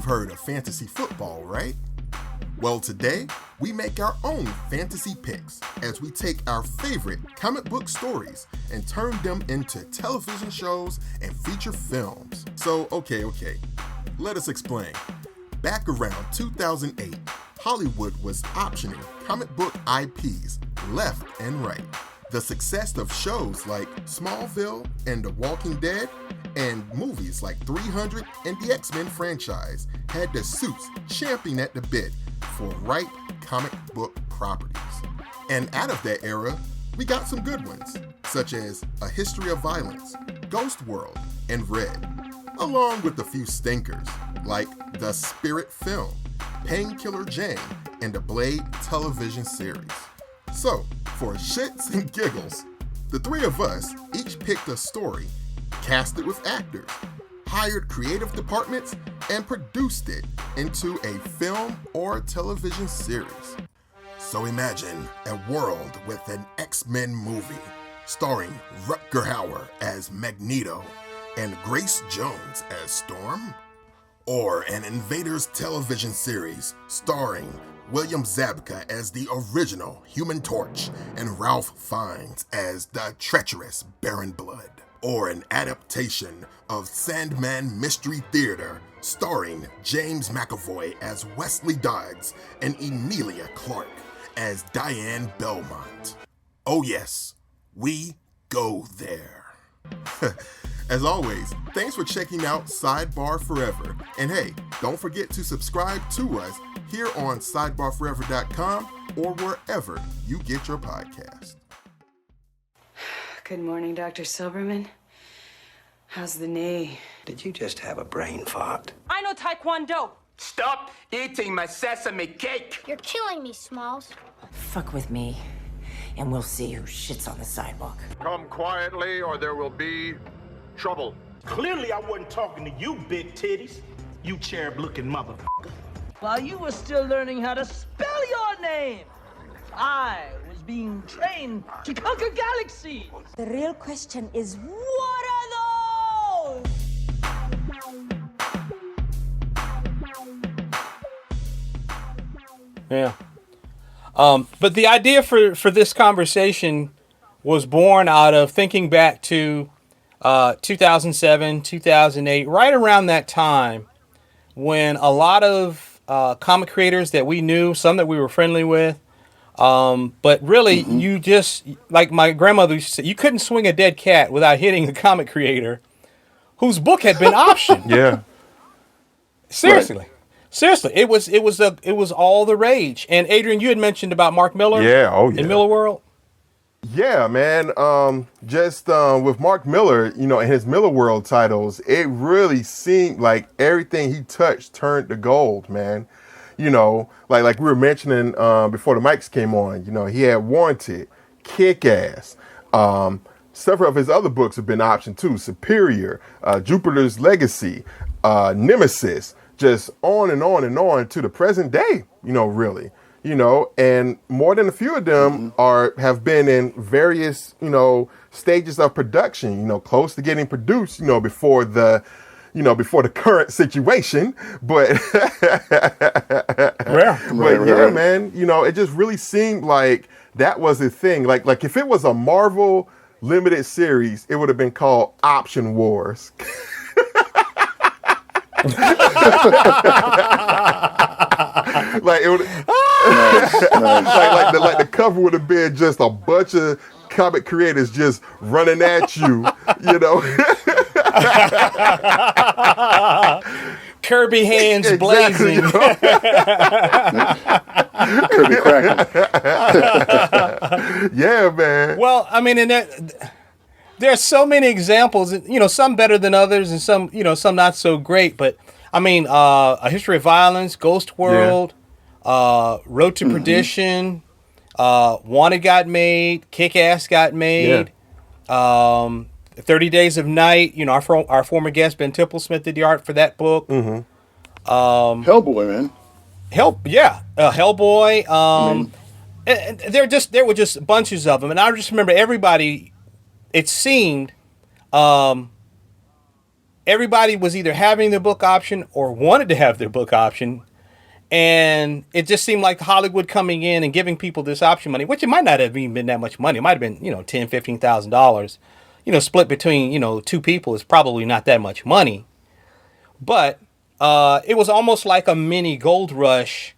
heard of fantasy football, right? Well, today, we make our own fantasy picks as we take our favorite comic book stories and turn them into television shows and feature films. So, okay, let us explain. Back around 2008, Hollywood was optioning comic book IPs left and right. The success of shows like Smallville and The Walking Dead and movies like 300 and the X-Men franchise had the suits champing at the bit for ripe comic book properties. And out of that era, we got some good ones, such as A History of Violence, Ghost World, and Red, along with a few stinkers like The Spirit film, Painkiller Jane, and the Blade television series. So, for shits and giggles, the three of us each picked a story, cast it with actors, hired creative departments, and produced it into a film or television series. So imagine a world with an X-Men movie starring Rutger Hauer as Magneto and Grace Jones as Storm, or an Invaders television series starring William Zabka as the original Human Torch and Ralph Fiennes as the treacherous Baron Blood, or an adaptation of Sandman Mystery Theatre starring James McAvoy as Wesley Dodds and Emilia Clarke as Dian Belmont. Oh yes, we go there. As always, thanks for checking out SiDEBAR Forever. And hey, don't forget to subscribe to us here on SideBarForever.com or wherever you get your podcast. Good morning, Dr. Silberman. How's the knee? Did you just have a brain fart? I know Taekwondo. Stop eating my sesame cake! You're killing me, Smalls. Fuck with me, and we'll see who shits on the sidewalk. Come quietly, or there will be trouble. Clearly, I wasn't talking to you, big titties. You cherub-looking motherfucker. While you were still learning how to spell your name, I was being trained to conquer galaxies. The real question is, what are those? Yeah. But the idea for this conversation was born out of thinking back to 2007, 2008, right around that time when a lot of comic creators that we knew, some that we were friendly with, but really you just, like my grandmother used to say, you couldn't swing a dead cat without hitting the comic creator whose book had been optioned. Yeah. Seriously. Right. Seriously, it was all the rage. And Adrian, you had mentioned about Mark Miller. Yeah, oh yeah. In Miller World. Yeah, man. With Mark Miller, and his Miller World titles, it really seemed like everything he touched turned to gold, man. Like we were mentioning before the mics came on, he had Wanted, Kick-Ass. Several of his other books have been optioned too. Superior, Jupiter's Legacy, Nemesis, just on and on and on to the present day, really. And more than a few of them have been in various, stages of production, close to getting produced, before the current situation. But, yeah, man, it just really seemed like that was the thing. Like if it was a Marvel limited series, it would have been called Option Wars. Like it would, like the cover would have been just a bunch of comic creators just running at you, Kirby hands blazing. Kirby cracking. Yeah, man. Well, I mean, there's so many examples, some better than others and some not so great, but I mean, A History of Violence, Ghost World, Road to Perdition, Wanted got made, Kick-Ass got made, 30 Days of Night. Our former guest Ben Templesmith did the art for that book. Hellboy, man. Hellboy. And there were just bunches of them, and I just remember everybody. It seemed everybody was either having their book option or wanted to have their book option. And it just seemed like Hollywood coming in and giving people this option money, which it might not have even been that much money. It might have been, $10,000, $15,000, split between, two people is probably not that much money. But it was almost like a mini gold rush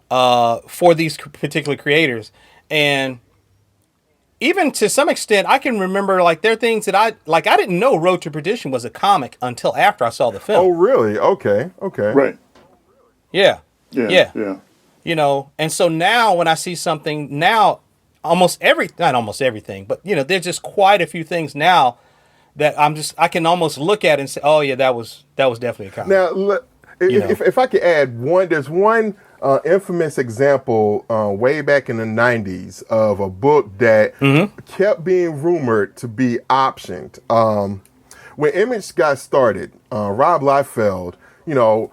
for these particular creators. And even to some extent, I can remember there are things that I didn't know Road to Perdition was a comic until after I saw the film. Oh, really? Okay. Right. Yeah. Yeah. And so now when I see something now, not almost everything, but there's just quite a few things now that I can almost look at and say, oh yeah, that was definitely a comic. Now, if I could add there's one infamous example way back in the 90s of a book that kept being rumored to be optioned. When Image got started, Rob Liefeld,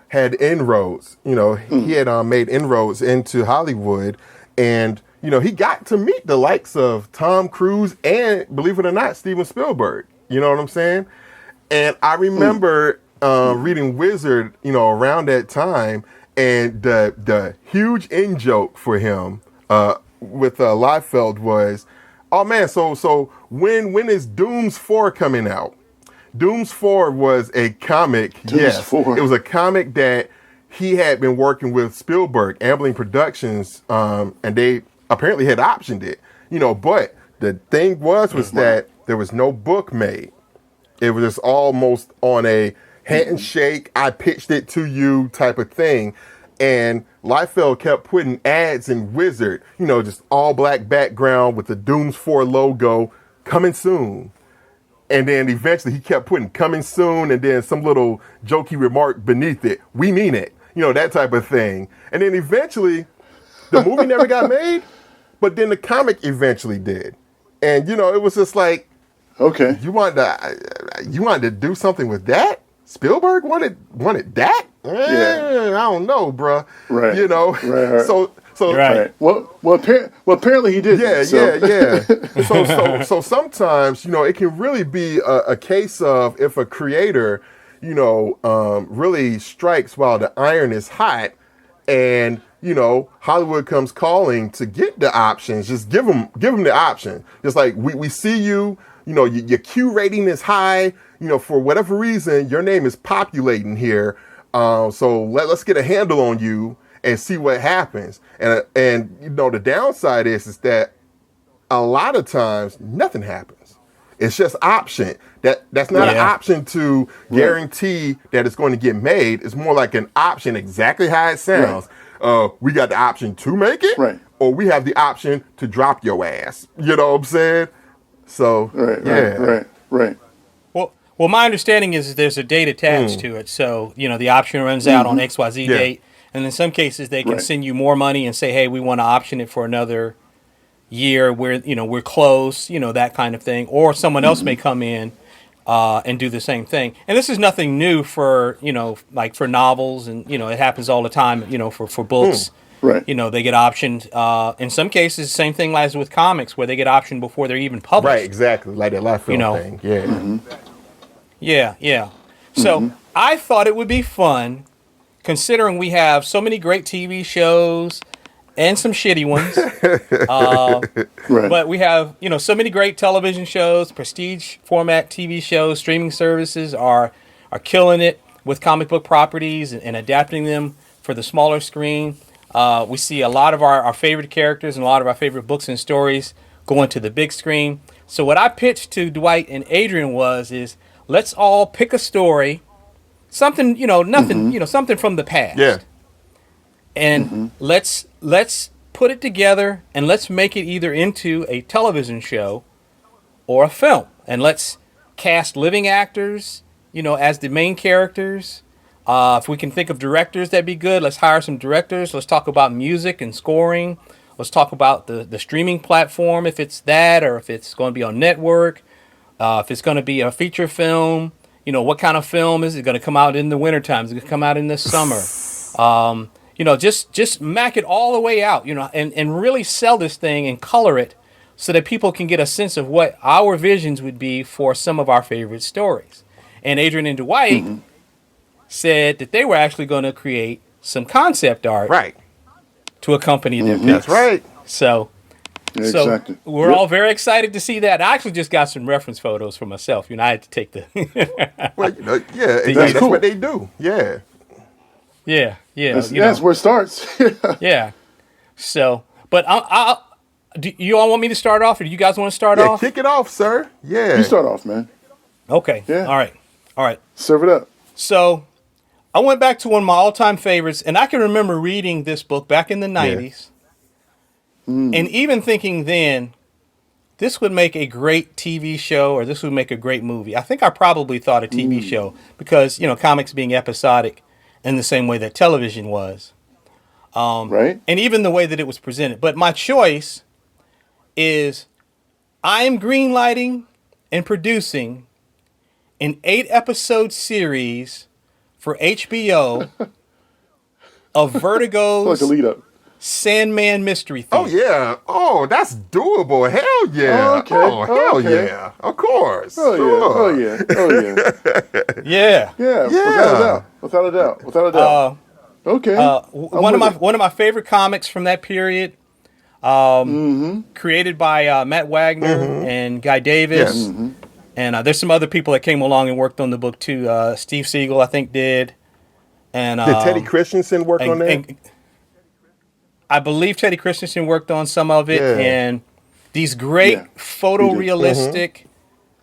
had inroads. He had made inroads into Hollywood, and he got to meet the likes of Tom Cruise and, believe it or not, Steven Spielberg. You know what I'm saying? And I remember reading Wizard, around that time, and the huge in joke for him with Liefeld was, oh man, so when is Dooms 4 coming out? Dooms 4 was a comic. Yes, 4. It was a comic that he had been working with Spielberg, Amblin Productions, and they apparently had optioned it. But the thing was that there was no book made. It was just almost on a handshake, I pitched it to you type of thing. And Liefeld kept putting ads in Wizard, just all black background with the Dooms 4 logo, coming soon. And then eventually he kept putting coming soon and then some little jokey remark beneath it. We mean it. That type of thing. And then eventually the movie never got made, but then the comic eventually did. And, it was just like, okay, you wanted to do something with that? Spielberg wanted that? I don't know, bruh. Right. Right. So right. Well, apparently he did. Yeah. So sometimes, it can really be a case of if a creator, really strikes while the iron is hot, and Hollywood comes calling to get the options. Just give them the option. Just like we see you. Your Q rating is high. For whatever reason, your name is populating here. So let's get a handle on you and see what happens. And the downside is that a lot of times nothing happens. It's just option. That's not an option to guarantee that it's going to get made. It's more like an option, exactly how it sounds. Right. We got the option to make it, right, or we have the option to drop your ass. You know what I'm saying? So right. Well, my understanding is there's a date attached to it. So, the option runs out on XYZ date. And in some cases, they can send you more money and say, hey, we want to option it for another year where, we're close, that kind of thing. Or someone else may come in and do the same thing. And this is nothing new for, for novels. And, it happens all the time, for books. Right. They get optioned. In some cases, same thing as with comics where they get optioned before they're even published. Right, exactly. Like that Liefeld thing. Yeah. Yeah. So I thought it would be fun, considering we have so many great TV shows and some shitty ones. But we have, so many great television shows, prestige format TV shows, streaming services are killing it with comic book properties and adapting them for the smaller screen. We see a lot of our favorite characters and a lot of our favorite books and stories going to the big screen. So what I pitched to Dwight and Adrian is let's all pick a story, something, nothing, something from the past. Yeah. And let's put it together and let's make it either into a television show or a film. And let's cast living actors, as the main characters. If we can think of directors, that'd be good. Let's hire some directors. Let's talk about music and scoring. Let's talk about the streaming platform, if it's that, or if it's going to be on network. If it's going to be a feature film, what kind of film is it going to come out in the wintertime? Is it going to come out in the summer? Just mac it all the way out, and really sell this thing and color it so that people can get a sense of what our visions would be for some of our favorite stories. And Adrian and Dwight said that they were actually going to create some concept art to accompany their picks. That's right. So, Yeah, exactly. we're all very excited to see that. I actually just got some reference photos for myself. I had to take the. Well, that's what they do. Yeah. Yeah. That's where it starts. Yeah. So, but do you all want me to start off, or do you guys want to start off? Kick it off, sir. Yeah. You start off, man. Okay. Yeah. All right. Serve it up. So, I went back to one of my all-time favorites, and I can remember reading this book back in the 90s, and even thinking then, this would make a great TV show, or this would make a great movie. I think I probably thought a TV show, because, comics being episodic in the same way that television was. Right. And even the way that it was presented. But my choice is I am greenlighting and producing an 8-episode series for HBO of Vertigo's Like a lead up. Sandman Mystery Theatre. Oh, yeah. Oh, that's doable. Hell yeah. Oh, okay. Oh, hell Okay. yeah. Of course. Oh, Sure. yeah. Yeah. Yeah. Without a doubt. Okay. One of my favorite comics from that period, created by Matt Wagner and Guy Davis. Yes. And there's some other people that came along and worked on the book too. Steve Siegel, I think, did. And did Teddy Christensen work on that? I believe Teddy Christensen worked on some of it. Yeah. And these great photorealistic,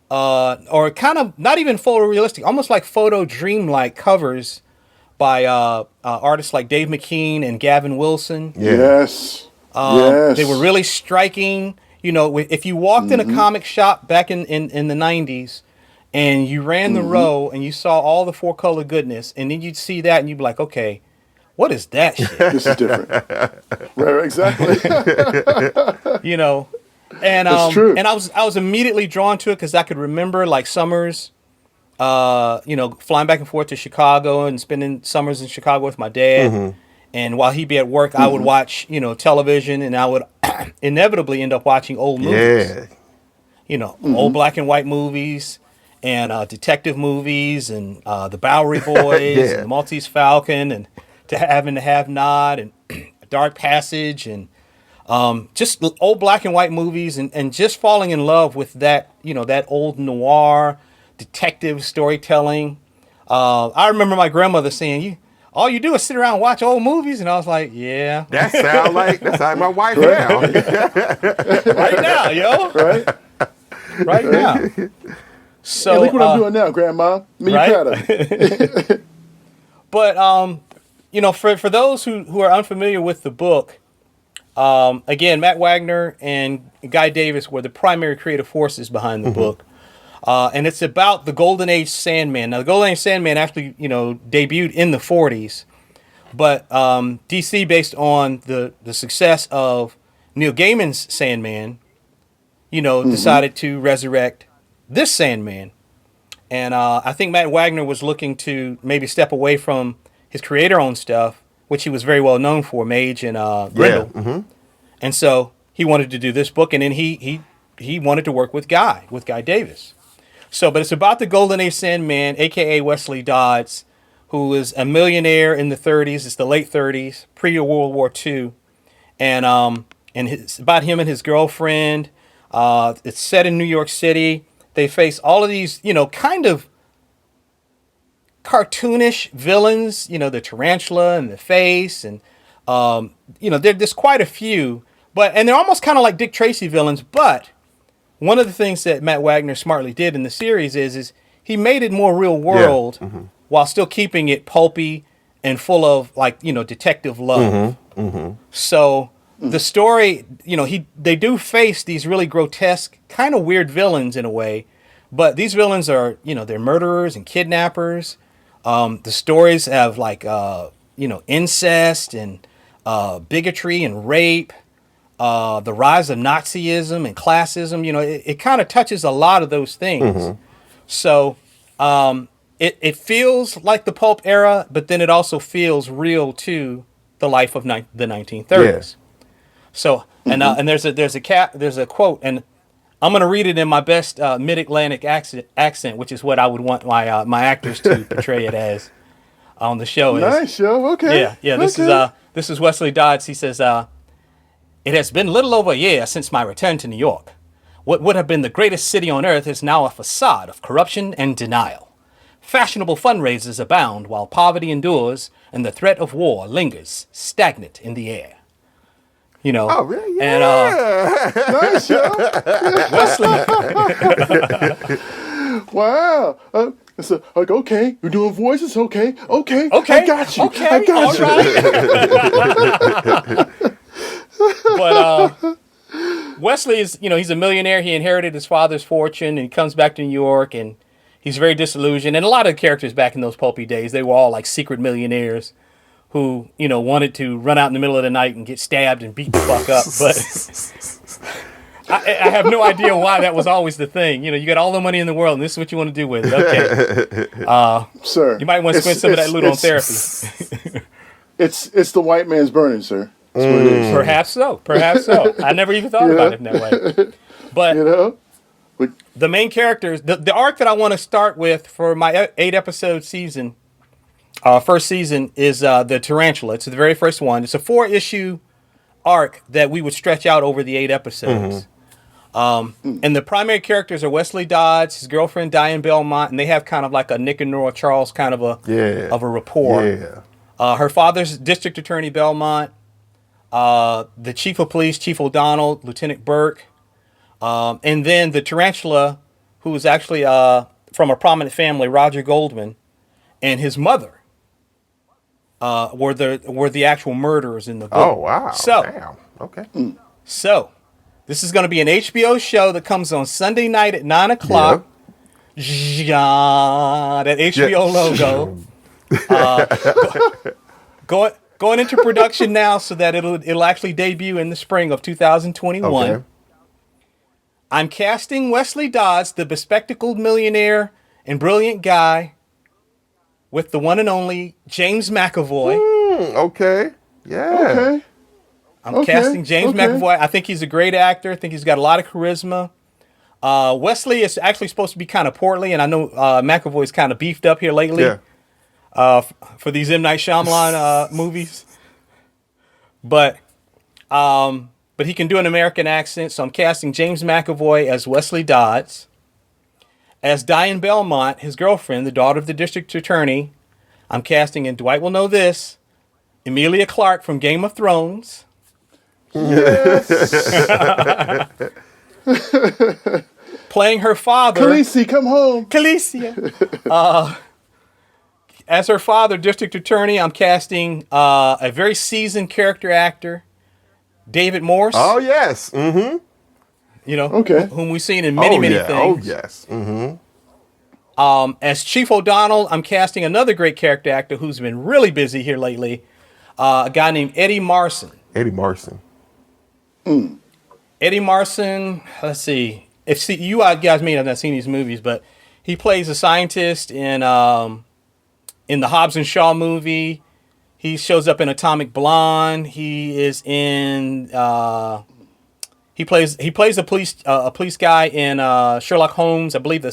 or kind of not even photorealistic, almost like photo dream-like covers by artists like Dave McKean and Gavin Wilson. Yes. They were really striking. If you walked in a comic shop back in the 90s and you ran the row and you saw all the 4-color goodness, and then you'd see that and you'd be like, okay, what is that shit? This is different. Right, exactly. And That's true. And I was immediately drawn to it because I could remember like summers, flying back and forth to Chicago and spending summers in Chicago with my dad. And while he'd be at work, I would watch, television, and I would inevitably end up watching old movies. Old black and white movies and detective movies and the Bowery Boys and the Maltese Falcon and To Have and to Have Not and Dark Passage and just old black and white movies and just falling in love with that, that old noir detective storytelling. I remember my grandmother saying, all you do is sit around and watch old movies, and I was like, yeah. That's how my wife now. Right now, yo. Right now. So, hey, look what I'm doing now, Grandma. Me proud of it. But, for those who are unfamiliar with the book, again, Matt Wagner and Guy Davis were the primary creative forces behind the book. And it's about the Golden Age Sandman. Now, the Golden Age Sandman actually, debuted in the 40s. But DC, based on the success of Neil Gaiman's Sandman, decided to resurrect this Sandman. And I think Matt Wagner was looking to maybe step away from his creator-owned stuff, which he was very well known for, Mage and Grendel. And so he wanted to do this book, and then he wanted to work with Guy Davis. But it's about the Golden Age Sandman, a.k.a. Wesley Dodds, who is a millionaire in the 30s. It's the late 30s, pre-World War II. And it's about him and his girlfriend. It's set in New York City. They face all of these, kind of cartoonish villains, the tarantula and the face. And, there's quite a few. And they're almost kind of like Dick Tracy villains, but one of the things that Matt Wagner smartly did in the series is he made it more real world while still keeping it pulpy and full of detective love. So the story, they do face these really grotesque, kind of weird villains in a way, but these villains are, they're murderers and kidnappers. The stories have incest and bigotry and rape. The rise of Nazism and classism, it kind of touches a lot of those things. So it feels like the pulp era, but then it also feels real to the life of the 1930s. So and there's a quote, and I'm going to read it in my best mid-Atlantic accent, which is what I would want my actors to portray it as on the show. Nice show. Okay. Yeah. This is Wesley Dodds. He says, "It has been little over a year since my return to New York. What would have been the greatest city on earth is now a facade of corruption and denial. Fashionable fundraisers abound while poverty endures and the threat of war lingers stagnant in the air." You know, oh, really? Yeah. And Nice show. Wesley. Wow. So, like, okay, you're doing voices. Okay. I got you. Okay. I got you. Right. But Wesley is, he's a millionaire. He inherited his father's fortune, and he comes back to New York, and he's very disillusioned. And a lot of the characters back in those pulpy days, they were all like secret millionaires who, wanted to run out in the middle of the night and get stabbed and beat the fuck up. But I have no idea why that was always the thing. You got all the money in the world, and this is what you want to do with it. Okay. Sir. You might want to spend some of that loot on therapy. It's the white man's burning, sir. That's what it is. Perhaps so. I never even thought about it in that way. But the main characters, the arc that I want to start with for my 8-episode season, first season, is the Tarantula. It's the very first one. It's a 4-issue arc that we would stretch out over the 8 episodes. And the primary characters are Wesley Dodds, his girlfriend Dian Belmont, and they have kind of like a Nick and Nora Charles kind of a rapport. Yeah. Her father's District Attorney Belmont, the Chief of Police, Chief O'Donnell, Lieutenant Burke, and then the Tarantula, who is actually from a prominent family, Rutger Goldman, and his mother were the actual murderers in the book. Oh, wow. So, damn. Okay. So, this is going to be an HBO show that comes on Sunday night at 9 o'clock. Yeah. That HBO logo. Going into production now so that it'll actually debut in the spring of 2021. Okay. I'm casting Wesley Dodds, the bespectacled millionaire and brilliant guy, with the one and only James McAvoy. Okay. Yeah. Okay. I'm casting James McAvoy. I think he's a great actor. I think he's got a lot of charisma. Wesley is actually supposed to be kind of portly, and I know McAvoy's kind of beefed up here lately for these M. Night Shyamalan movies. But he can do an American accent, so I'm casting James McAvoy as Wesley Dodds. As Dian Belmont, his girlfriend, the daughter of the district attorney, I'm casting, and Dwight will know this, Emilia Clarke from Game of Thrones. Yes. Playing her father. Khaleesi, come home. Khaleesi. As her father, district attorney, I'm casting a very seasoned character actor, David Morse. Oh, yes. Mm-hmm. Whom we've seen in many things. Oh, yes. Mm-hmm. As Chief O'Donnell, I'm casting another great character actor who's been really busy here lately, a guy named Eddie Marson. Eddie Marson. Eddie Marson, let's see. If you guys may have not seen these movies, but he plays a scientist in the Hobbs and Shaw movie. He shows up in Atomic Blonde. He is in... He plays a police guy in Sherlock Holmes. I believe the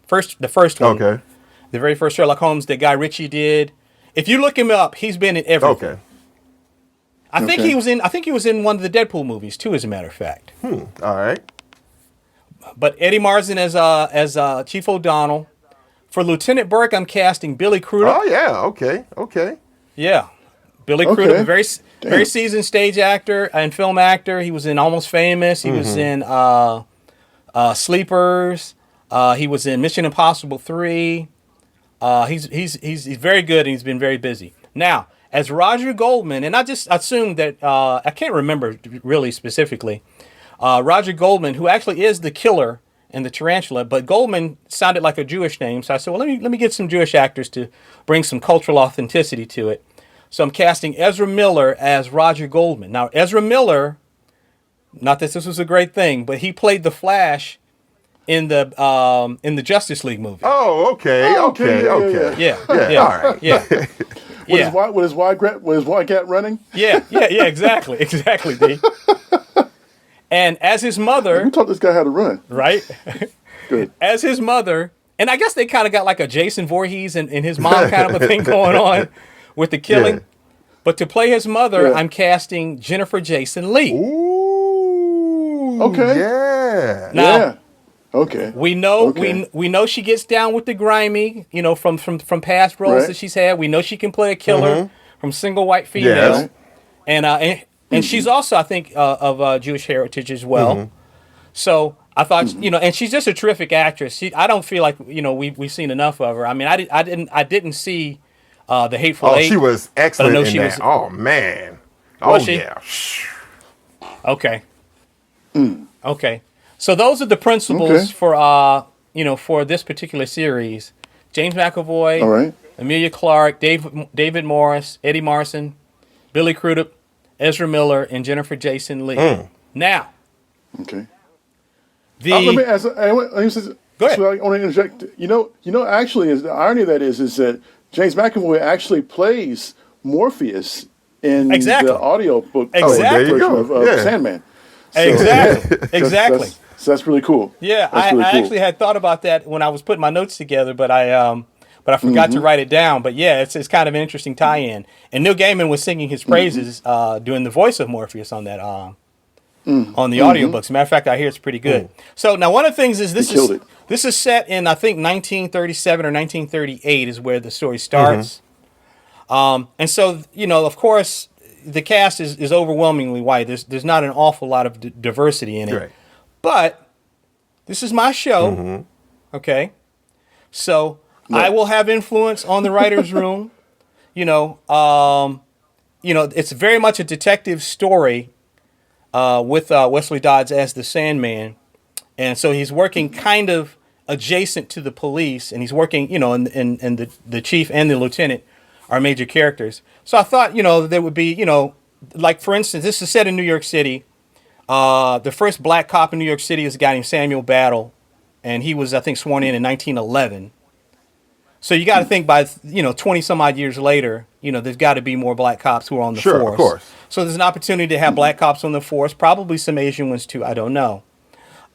first one. Okay. The very first Sherlock Holmes that Guy Ritchie did. If you look him up, he's been in everything. Okay. I think he was in one of the Deadpool movies too, as a matter of fact. All right. But Eddie Marson as Chief O'Donnell. For Lieutenant Burke, I'm casting Billy Crudup. Oh yeah. Okay. Yeah. Billy Crudup, very seasoned stage actor and film actor. He was in Almost Famous. He was in Sleepers. He was in Mission Impossible 3. He's very good, and he's been very busy. Now, as Rutger Goldman, and I just assumed that I can't remember really specifically, Rutger Goldman, who actually is the killer in the Tarantula, but Goldman sounded like a Jewish name, so I said, well, let me get some Jewish actors to bring some cultural authenticity to it. So I'm casting Ezra Miller as Rutger Goldman. Now, Ezra Miller, not that this was a great thing, but he played the Flash in the Justice League movie. Oh, okay. Yeah. All right. Yeah. With his wildcat running? Yeah, exactly, D. And as his mother, who taught this guy how to run? Right? Good. As his mother, and I guess they kind of got like a Jason Voorhees and his mom kind of a thing going on with the killing. Yeah. But to play his mother, I'm casting Jennifer Jason Leigh. Ooh. Okay. Yeah. Now, okay. We know we know she gets down with the grimy, from past roles that she's had. We know she can play a killer from single white females. Yes. And she's also, I think, of Jewish heritage as well. So I thought, and she's just a terrific actress. I don't feel like we've seen enough of her. I mean, I didn't see The Hateful Eight. Oh, she was excellent in that. Was, oh man. Was she? Yeah. Okay. Okay. So those are the principals for for this particular series. James McAvoy, all right. Emilia Clarke, David Morris, Eddie Marson, Billy Crudup, Ezra Miller, and Jennifer Jason Leigh. Now, okay. Let me ask. Go ahead. So I want to interject. Actually, the irony of that is that James McAvoy actually plays Morpheus in the audiobook version of Sandman. So, exactly. That's really cool. Yeah, I actually had thought about that when I was putting my notes together, but I forgot to write it down. But yeah, it's kind of an interesting tie-in. And Neil Gaiman was singing his praises doing the voice of Morpheus on that on the audiobooks. As a matter of fact, I hear it's pretty good. So now one of the things is this is set in, I think, 1937 or 1938 is where the story starts. And so, of course, the cast is overwhelmingly white. There's not an awful lot of diversity in it. Right. But this is my show, okay? So I will have influence on the writer's room. It's very much a detective story with Wesley Dodds as the Sandman. And so he's working kind of adjacent to the police, and he's working, and the chief and the lieutenant are major characters. So I thought, there would be, like, for instance, this is set in New York City. The first black cop in New York City is a guy named Samuel Battle, and he was, I think, sworn in 1911. So you got to think by, 20 some odd years later, there's got to be more black cops who are on the force. Of course. So there's an opportunity to have black cops on the force, probably some Asian ones too. I don't know.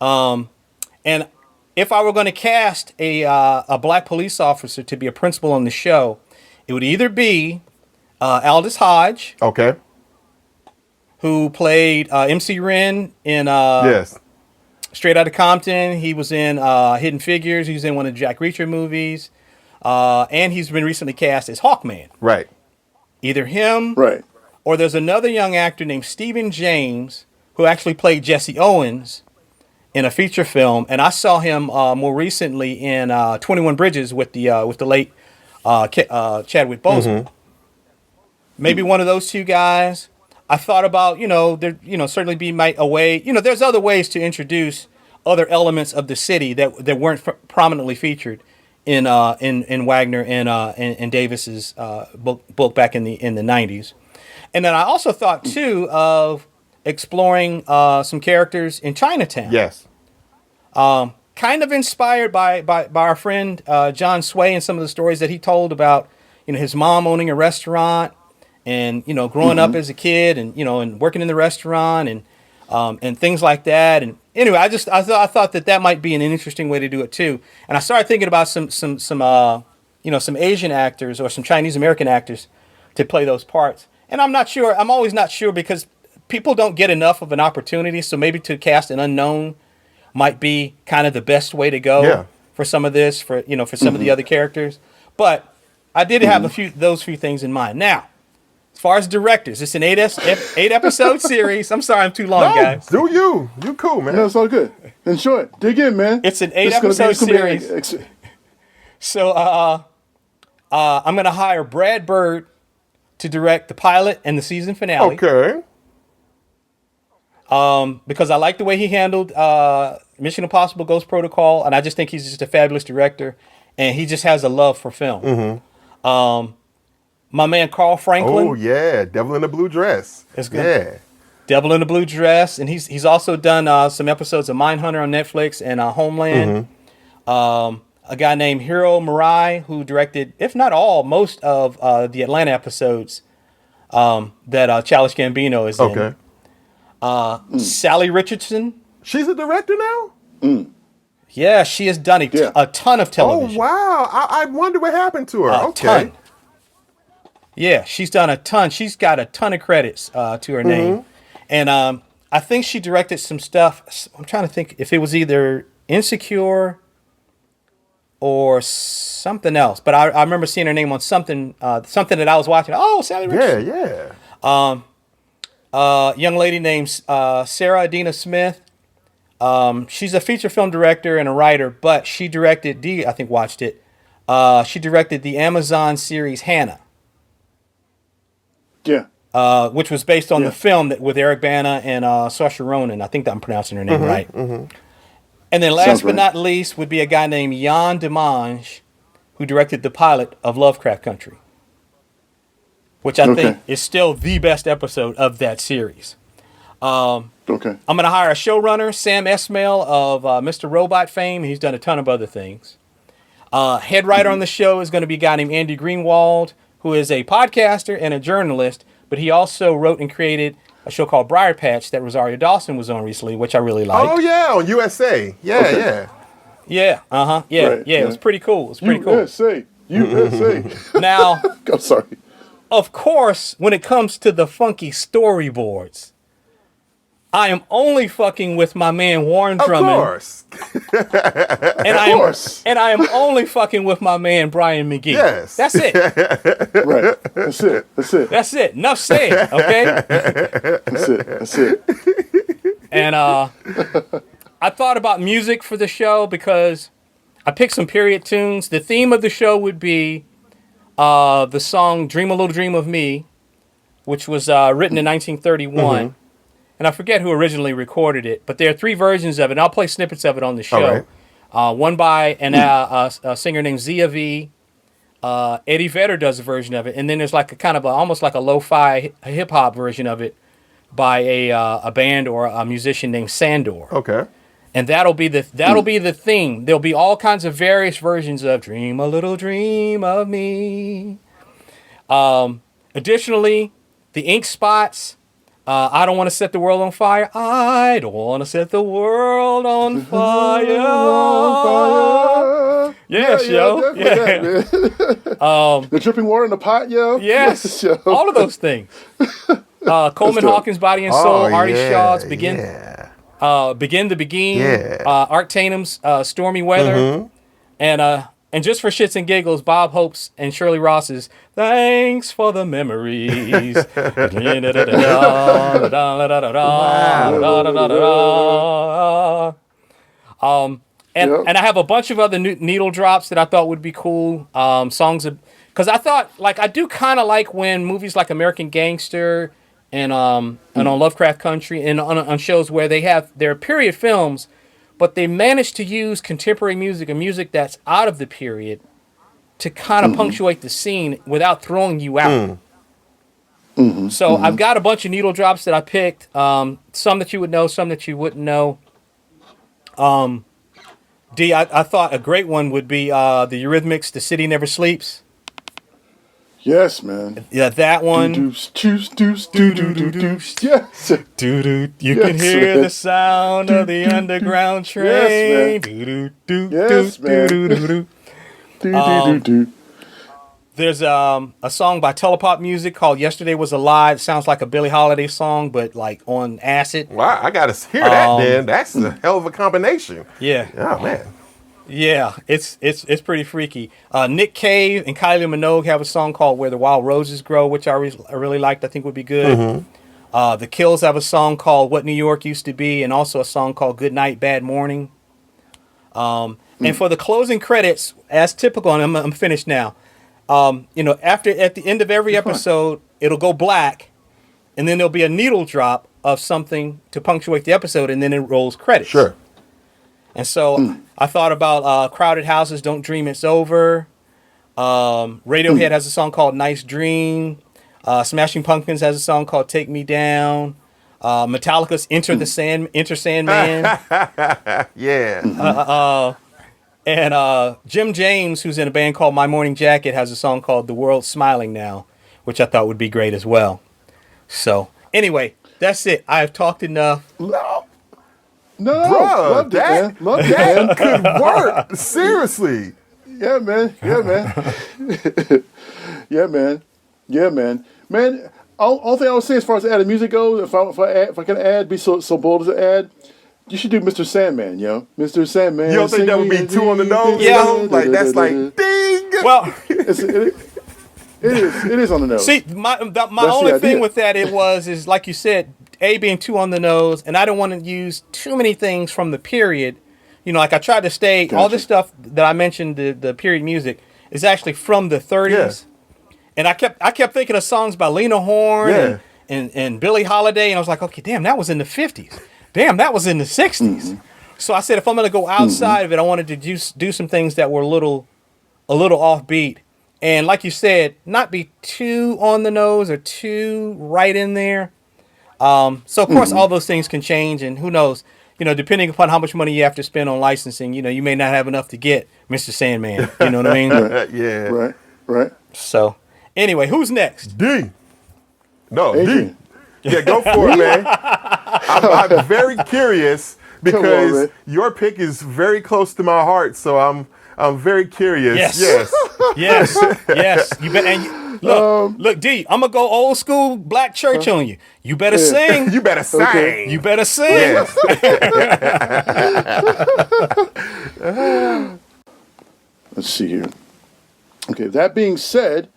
And if I were going to cast a black police officer to be a principal on the show, it would either be Aldous Hodge. Okay. Who played MC Ren in Straight Outta Compton. He was in Hidden Figures. He was in one of the Jack Reacher movies. And he's been recently cast as Hawkman. Right. Either him or there's another young actor named Stephen James who actually played Jesse Owens in a feature film. And I saw him more recently in 21 Bridges with the late Chadwick Boseman. Maybe one of those two guys. I thought about, there, certainly be a way, there's other ways to introduce other elements of the city that weren't prominently featured in Wagner and Davis's book back in the 90s. And then I also thought too of exploring some characters in Chinatown. Yes. Kind of inspired by our friend John Sway and some of the stories that he told about, his mom owning a restaurant. And growing up as a kid, and and working in the restaurant, and things like that. And anyway, I thought that might be an interesting way to do it too. And I started thinking about some Asian actors or some Chinese American actors to play those parts. And I'm not sure. I'm always not sure because people don't get enough of an opportunity. So maybe to cast an unknown might be kind of the best way to go for some of this, for some of the other characters. But I did have those few things in mind. Now, as far as directors, it's an 8-episode series. I'm sorry I'm too long, guys. Do you? You cool, man. No, it's all good. Enjoy it. Dig in, man. It's an 8-episode series. So I'm going to hire Brad Bird to direct the pilot and the season finale. Okay. Because I like the way he handled Mission Impossible Ghost Protocol, and I just think he's just a fabulous director, and he just has a love for film. My man Carl Franklin. Oh yeah, Devil in the Blue Dress. It's good. Yeah, Devil in the Blue Dress, and he's also done some episodes of Mindhunter on Netflix and Homeland. A guy named Hiro Murai who directed, if not all, most of the Atlanta episodes that Childish Gambino is in. Sally Richardson. She's a director now? Yeah, she has done a ton of television. Oh, wow. I wonder what happened to her. Okay. Ton. Yeah, she's done a ton. She's got a ton of credits to her name. And I think she directed some stuff. I'm trying to think if it was either Insecure or something else. But I remember seeing her name on something that I was watching. Oh, Sally Richardson. Yeah. Young lady named Sarah Adina Smith. She's a feature film director and a writer, but she directed, I think watched it. She directed the Amazon series Hannah. Yeah. Which was based on the film with Eric Bana and Saoirse Ronan. I think that I'm pronouncing her name right. And then last but not least would be a guy named Jan Demange, who directed the pilot of Lovecraft Country, which I think is still the best episode of that series. I'm going to hire a showrunner, Sam Esmail of Mr. Robot fame. He's done a ton of other things. Head writer on the show is going to be a guy named Andy Greenwald, who is a podcaster and a journalist, but he also wrote and created a show called Briar Patch that Rosario Dawson was on recently, which I really liked. Oh, yeah, on USA. Yeah. Yeah, it was pretty cool. USA. Now, I'm sorry. Of course, when it comes to the funky storyboards, I am only fucking with my man Warren Drummond. Of course. And I am only fucking with my man Brian McGee. Yes. That's it. Right. That's it. Enough said, okay? That's it. And I thought about music for the show because I picked some period tunes. The theme of the show would be the song Dream a Little Dream of Me, which was written in 1931. And I forget who originally recorded it, but there are 3 versions of it. And I'll play snippets of it on the show. One by a singer named Zia V. Eddie Vedder does a version of it, and then there's like a kind of almost like a lo-fi hip hop version of it by a band or a musician named Sandor. Okay. And that'll be the theme. There'll be all kinds of various versions of "Dream a Little Dream of Me." Additionally, the Ink Spots. I don't want to set the world on fire. I don't want to set the world on fire. Yes, yo. Yeah. The dripping water in the pot, yo. Yes, yo. All of those things. Coleman Hawkins' Body and Soul. Artie Shaw's Begin the Begin. Art Tatum's Stormy Weather. And just for shits and giggles, Bob Hope's and Shirley Ross's Thanks for the Memories. And I have a bunch of other needle drops that I thought would be cool. Songs of, because I thought, like, I do kind of like when movies like American Gangster and on Lovecraft Country and on shows where they have their period films, but they manage to use contemporary music and music that's out of the period to kind of punctuate the scene without throwing you out. So I've got a bunch of needle drops that I picked. Some that you would know, some that you wouldn't know. D, I thought a great one would be the Eurythmics, The City Never Sleeps. Yes, man. Yeah, that one. Yes. You can hear the sound of the underground train. Yes, man. There's a song by Telepop Music called Yesterday Was a Lie. It sounds like a Billie Holiday song, but like on acid. Wow, I gotta hear that then. That's a hell of a combination. Yeah. Oh man. Yeah, it's pretty freaky. Nick Cave and Kylie Minogue have a song called Where the Wild Roses Grow, which I really liked. I think would be good. The Kills have a song called What New York Used to Be, and also a song called Good Night, Bad Morning. And for the closing credits, as typical, and I'm finished now. At the end of every episode, it'll go black, and then there'll be a needle drop of something to punctuate the episode, and then it rolls credits. Sure. And so I thought about Crowded Houses, Don't Dream It's Over. Radiohead has a song called Nice Dream. Smashing Pumpkins has a song called Take Me Down. Metallica's Enter Sandman. Yeah. And Jim James, who's in a band called My Morning Jacket, has a song called The World's Smiling Now, which I thought would be great as well. So, anyway, That's it. I have talked enough. No, Bruh, loved it, man. Loved it, that man. could work. Seriously. Yeah, man. Yeah, man. Yeah, man. Yeah, man. Man, all thing I would say as far as added music goes, if I can add, be so bold as to add, you should do Mr. Sandman, yo. Mr. Sandman. You don't think that would be too on the nose? Yeah. Like, that's like, ding! Well, it is on the nose. see, my only thing with that is like you said, being too on the nose, and I don't want to use too many things from the period. You know, like I tried to stay, all this stuff that I mentioned, the period music, is actually from the 30s. Yeah. And I kept thinking of songs by Lena Horne and Billie Holiday, and I was like, okay, damn, that was in the 50s. Damn, that was in the 60s. Mm-hmm. So I said, if I'm going to go outside of it, I wanted to do some things that were a little offbeat. And like you said, not be too on the nose or too right in there. So, of course, all those things can change, and who knows, you know, depending upon how much money you have to spend on licensing, you know, you may not have enough to get Mr. Sandman. You know what I mean? Yeah. Right. So, anyway, who's next? D. No, Adrian. D. Yeah, go for it, man. I'm very curious because your pick is very close to my heart, so I'm very curious. Yes. You bet. And look, D. I'm gonna go old school black church on you. You better sing. You better sing. Okay. You better sing. Yes. Let's see here. Okay. That being said,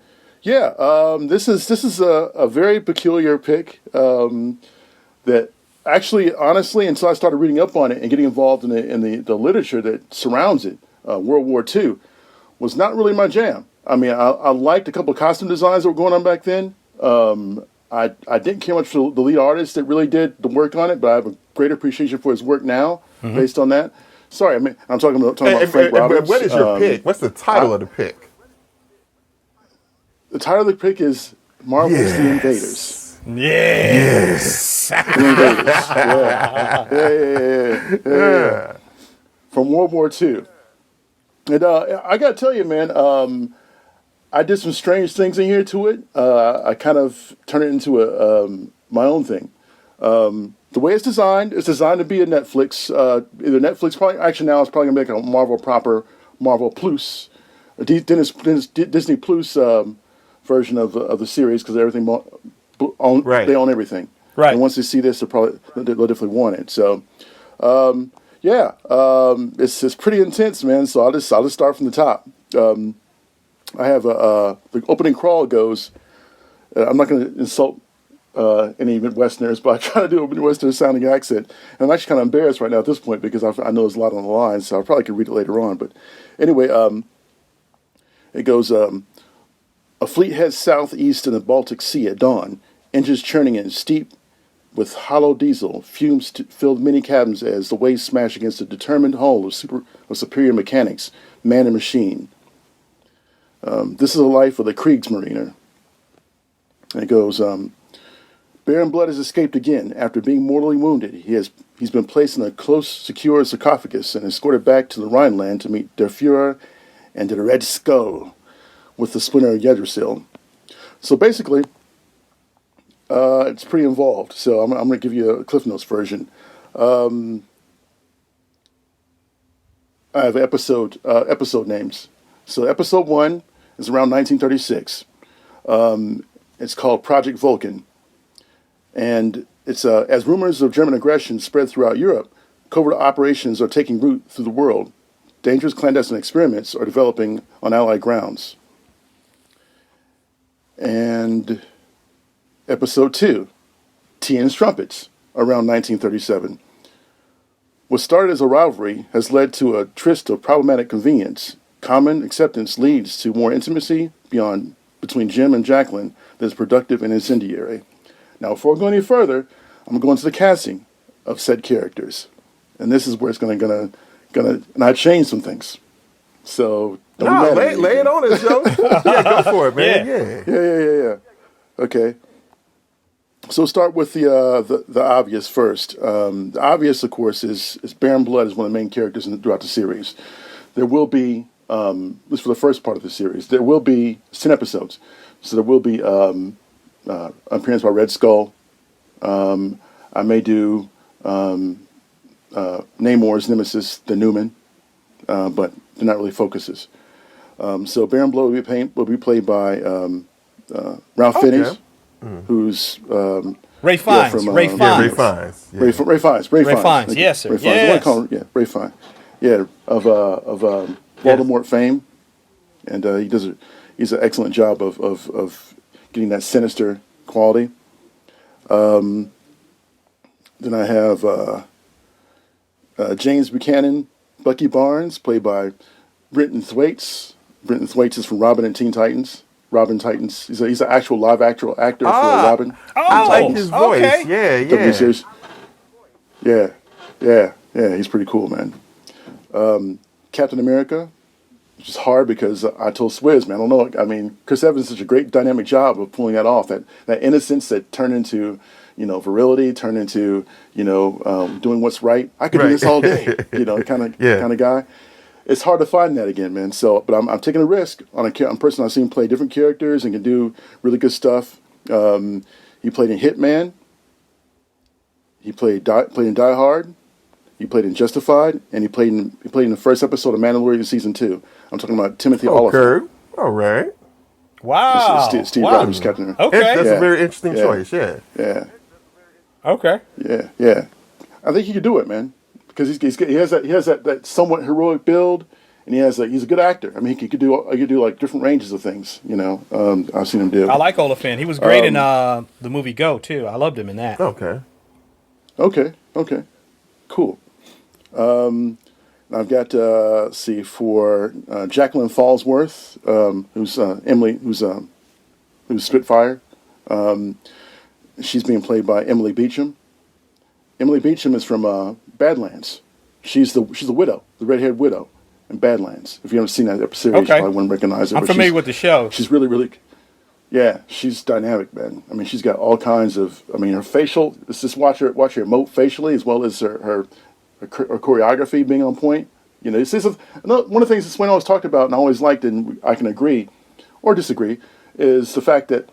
this is a very peculiar pick that actually, honestly, until I started reading up on it and getting involved in the literature that surrounds it, World War II, was not really my jam. I mean, I liked a couple of costume designs that were going on back then. I didn't care much for the lead artist that really did the work on it, but I have a great appreciation for his work now based on that. Sorry, I'm talking about Frank Roberts. What is your pick? What's the title of the pick? The title of the pick is Marvel's The Invaders. Yes. The Invaders. Yeah. From World War II. And I got to tell you, man, I did some strange things in here to it. I kind of turned it into my own thing. The way it's designed to be a Netflix, either Netflix, probably, actually now it's probably going to make a Marvel proper, Marvel Plus, Disney Plus version of the series, because everything they own everything. Right. And once they see this, they'll definitely want it. So, it's pretty intense, man. So I'll just start from the top. I have the opening crawl goes. I'm not going to insult any Midwesterners, but I try to do a Midwestern sounding accent. And I'm actually kind of embarrassed right now at this point because I know there's a lot on the line, so I probably could read it later on. But anyway, it goes. A fleet heads southeast in the Baltic Sea at dawn, engines churning in steep with hollow diesel, fumes filled many cabins as the waves smash against the determined hull of superior mechanics, man and machine. This is the life of the Kriegsmariner. And it goes, Baron Blood has escaped again. After being mortally wounded, he's been placed in a close, secure sarcophagus and escorted back to the Rhineland to meet Der Fuhrer and the Red Skull with the splinter Yggdrasil. So basically, it's pretty involved. So I'm going to give you a Cliff Notes version. I have episode names. So episode 1 is around 1936. It's called Project Vulcan. And it's as rumors of German aggression spread throughout Europe, covert operations are taking root through the world. Dangerous clandestine experiments are developing on Allied grounds. And episode 2, Tea and Trumpets, around 1937. What started as a rivalry has led to a tryst of problematic convenience. Common acceptance leads to more intimacy between Jim and Jacqueline that is productive and incendiary. Now, before I go any further, I'm going to go into the casting of said characters. And this is where it's gonna and I changed some things. So lay it on us, Joe. Yeah, go for it, man. Yeah. Okay. So start with the obvious first. The obvious, of course, is Baron Blood is one of the main characters throughout the series. There will be, at least for the first part of the series, there will be 10 episodes. So there will be appearance by Red Skull, I may do Namor's nemesis, the Newman, but they're not really focuses. So Baron Blow will be played by Ralph Fiennes, who's Ray Fiennes. Ray Fiennes. Ray Fiennes. Yes, sir. Ray Fiennes. I want to call him, Ray Fiennes. Yeah, of Voldemort fame, and he's an excellent job of getting that sinister quality. Then I have James Buchanan, Bucky Barnes, played by Brenton Thwaites. Brenton Thwaites is from Robin and Teen Titans. Robin Titans. He's an actual live actor for Robin. I like his voice. Okay. Yeah. He's pretty cool, man. Captain America, which is hard because I told Swizz, man, I don't know. I mean, Chris Evans did such a great dynamic job of pulling that off. That innocence that turned into, virility, turned into, doing what's right. I could do this all day, kind of guy. It's hard to find that again, man. So, but I'm taking a risk on a person I've seen play different characters and can do really good stuff. He played in Hitman. He played in Die Hard. He played in Justified, and he played in the first episode of Mandalorian season 2. I'm talking about Timothy Olyphant. All right. Wow. Steve Rogers, Captain. Okay. That's a very interesting choice. Yeah. Okay. Yeah. I think he could do it, man, because he has that somewhat heroic build, and he's a good actor. I mean, he could do like different ranges of things. I've seen him do. I like Olyphant. He was great in the movie Go too. I loved him in that. Okay. Cool. I've got for Jacqueline Fallsworth, who's Emily, who's Spitfire. She's being played by Emily Beecham. Emily Beecham is from Badlands. She's the widow, the redhead widow in Badlands. If you haven't seen that series, you probably wouldn't recognize her. I'm familiar with the show. She's really, she's dynamic, man. I mean, she's got all kinds of. I mean, her facial. Let's just watch her emote facially, as well as her choreography being on point. This is one of the things that Swin always talked about, and I always liked, and I can agree or disagree, is the fact that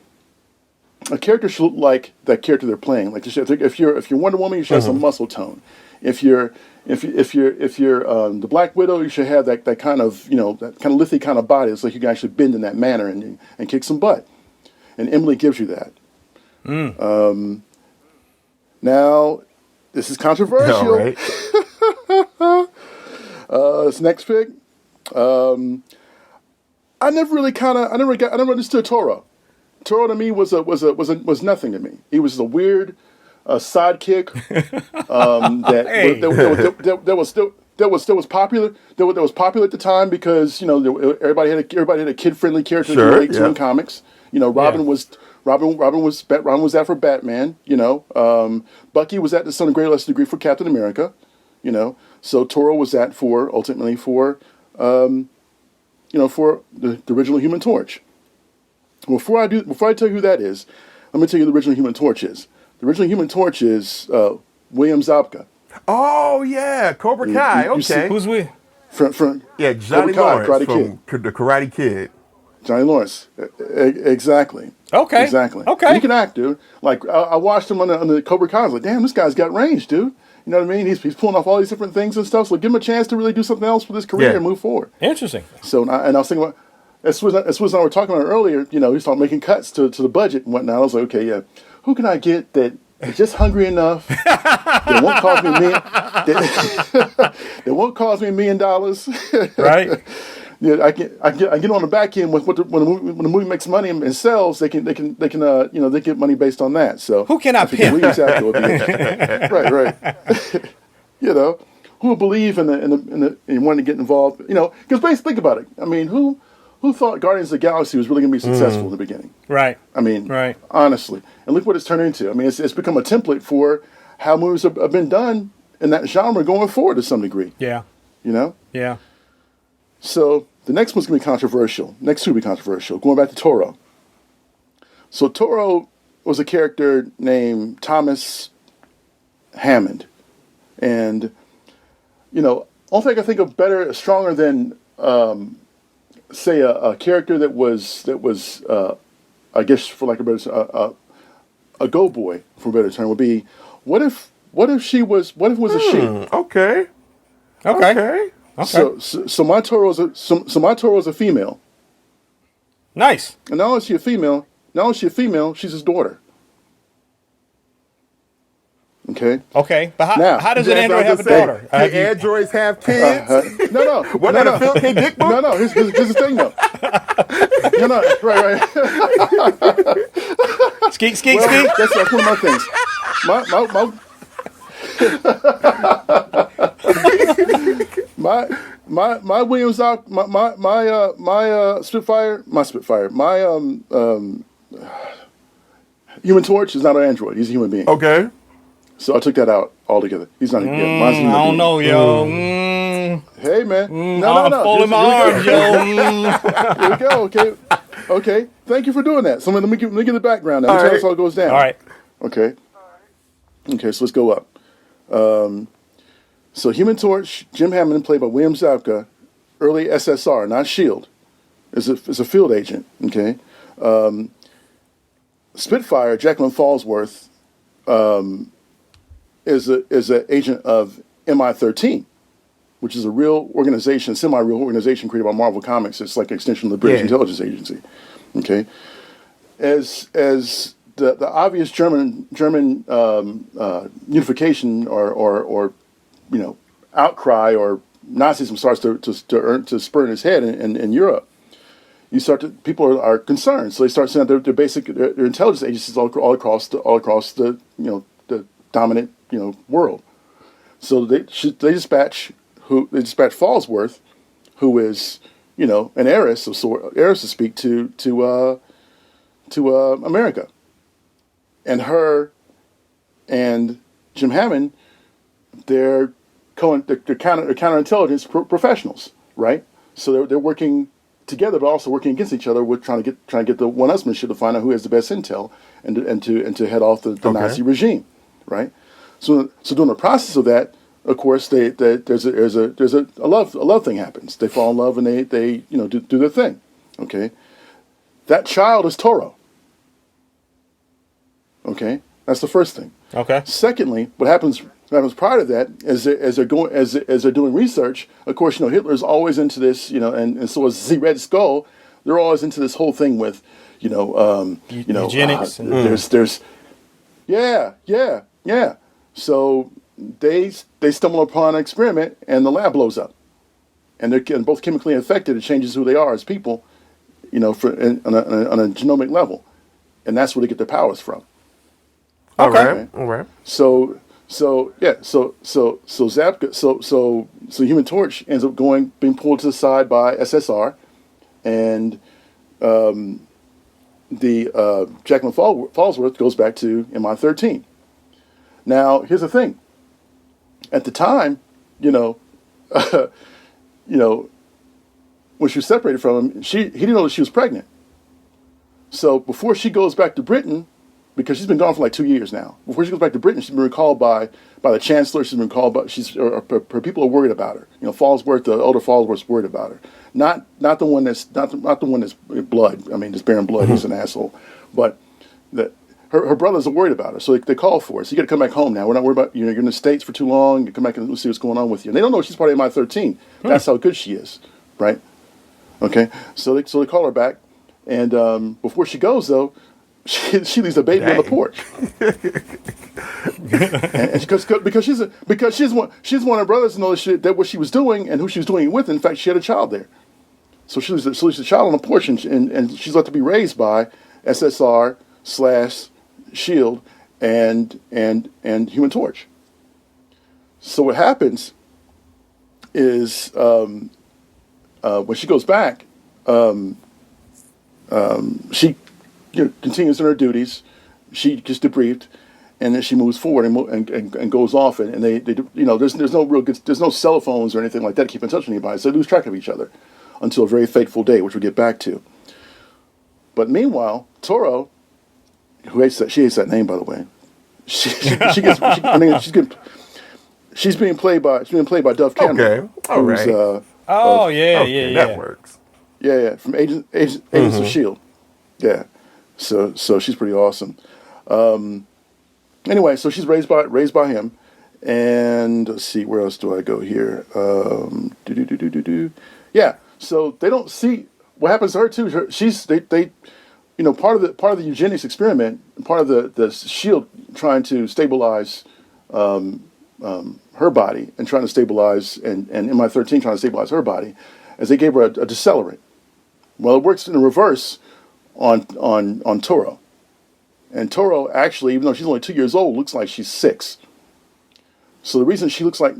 a character should look like that character they're playing. Like if you're Wonder Woman, you should have some muscle tone. If you're the Black Widow, you should have that kind of that kind of lithy kind of body. It's like you can actually bend in that manner and kick some butt. And Emily gives you that. Now, this is controversial. All right. This next pick, I never understood Toro. Toro to me was nothing to me. He was a weird sidekick that was popular. That was popular at the time because everybody had a kid-friendly character to relate to in comics. Robin was that for Batman. Bucky was that to some great lesser degree for Captain America. So Toro was that ultimately for the original Human Torch. Before I tell you who that is, let me tell you who the original Human Torch is. The original Human Torch is William Zabka. Oh yeah, Cobra Kai. Okay, who's we? From Johnny Lawrence from The Karate Kid. Johnny Lawrence, exactly. Okay, exactly. Okay, he can act, dude. Like I watched him on the Cobra Kai. I was like, damn, this guy's got range, dude. You know what I mean? He's pulling off all these different things and stuff. So give him a chance to really do something else with his career and move forward. Interesting. So I was thinking about. As Swizz and I were talking about earlier, he started making cuts to the budget and whatnot. I was like, okay, who can I get that is just hungry enough that won't cost me that won't cost me $1 million, right? I get on the back end with when the movie makes money and sells, they get money based on that. So who can I pick? Right. Who will believe in wanting to get involved? Because basically, think about it. I mean, who thought Guardians of the Galaxy was really going to be successful in the beginning? Right. I mean, honestly. And look what it's turned into. I mean, it's become a template for how movies have been done in that genre going forward to some degree. Yeah. Yeah. So the next one's going to be controversial. Next two will be controversial. Going back to Toro. So Toro was a character named Thomas Hammond. And, only thing I can think of better, stronger than... say a character that was I guess for lack of a better a go boy, for a better term, would be what if it was a she? Okay. So my Toro is a female. Nice. And not only is she a female, she's his daughter. Okay. Okay, but how does an android have a daughter? Can androids have kids? No. What kind of film? Dick book? No. Here's the thing, though. No. Right. Skeet. That's one of my things. My William Zabka, my Spitfire, my Human Torch is not an android. He's a human being. Okay. So I took that out altogether. He's not. Mine's a human being. I don't know, yo. Hey, man. I'm folding my arms, yo. Here we go. Okay. Thank you for doing that. So let me give the background now. Let me tell us how it goes down. All right. Okay. So let's go up. So Human Torch, Jim Hammond, played by William Zabka, early SSR, not SHIELD, is a field agent. Okay. Spitfire, Jacqueline Fallsworth, is an agent of MI13, which is a real organization, semi-real organization created by Marvel Comics. It's like an extension of the British intelligence agency. Okay. As the obvious German unification or outcry or Nazism starts to spur in his head in Europe, people are concerned, so they start sending out their intelligence agencies all across the dominant world. So they dispatch Fallsworth, who is an heiress to speak to America, and her and Jim Hammond, they're counterintelligence professionals, right? So they're working together, but also working against each other with trying to get the one-upsmanship to find out who has the best intel and to head off the Nazi regime, right? So during the process of that, of course, there's a love thing happens. They fall in love and they do their thing. Okay, that child is Toro. Okay, that's the first thing. Okay. Secondly, what happens prior to that as they're doing research. Of course, Hitler's always into this, and so is the Red Skull. They're always into this whole thing with, eugenics. There's So they stumble upon an experiment, and the lab blows up, and they're both chemically infected. It changes who they are as people, on a genomic level, and that's where they get their powers from. Okay. All right. So Zabka, so Human Torch ends up being pulled to the side by SSR, and the Jacqueline Fallsworth goes back to MI13. Now, here's the thing. At the time, when she was separated from him, he didn't know that she was pregnant. So before she goes back to Britain, because she's been gone for like 2 years now, before she goes back to Britain, she's been recalled by the Chancellor. She's been recalled by her people are worried about her. Fallsworth, the older Fallsworth's worried about her. Not the one that's blood. I mean, just bearing blood. Mm-hmm. He's an asshole, but her brothers are worried about her, so they call for her. So you got to come back home now. We're not worried about you're in the States for too long. You come back and we'll see what's going on with you. And they don't know she's part of MI13. That's how good she is, right? Okay, so they call her back, and before she goes though, she leaves the baby on the porch. and because she's one of her brothers to know that what she was doing and who she was doing it with. In fact, she had a child there, so she leaves the child on the porch, and she's left to be raised by SSR/SHIELD and Human Torch. So what happens is when she goes back, she continues in her duties. She gets debriefed, and then she moves forward and goes off. And they there's no cell phones or anything like that to keep in touch with anybody. So they lose track of each other until a very fateful day, which we'll get back to. But meanwhile, Toro, she hates that name, by the way. She's being played by Dove Cameron. Okay, all right. That works. Yeah, from Agents of S.H.I.E.L.D. Yeah, so she's pretty awesome. Anyway, so she's raised by him, and let's see, where else do I go here? Yeah, so they don't see what happens to her too. They part of the eugenics experiment, part of the shield trying to stabilize her body and trying to stabilize and MI13 trying to stabilize her body, as they gave her a decelerant. Well, it works in the reverse on Toro. And Toro actually, even though she's only 2 years old, looks like she's 6. So the reason she looks like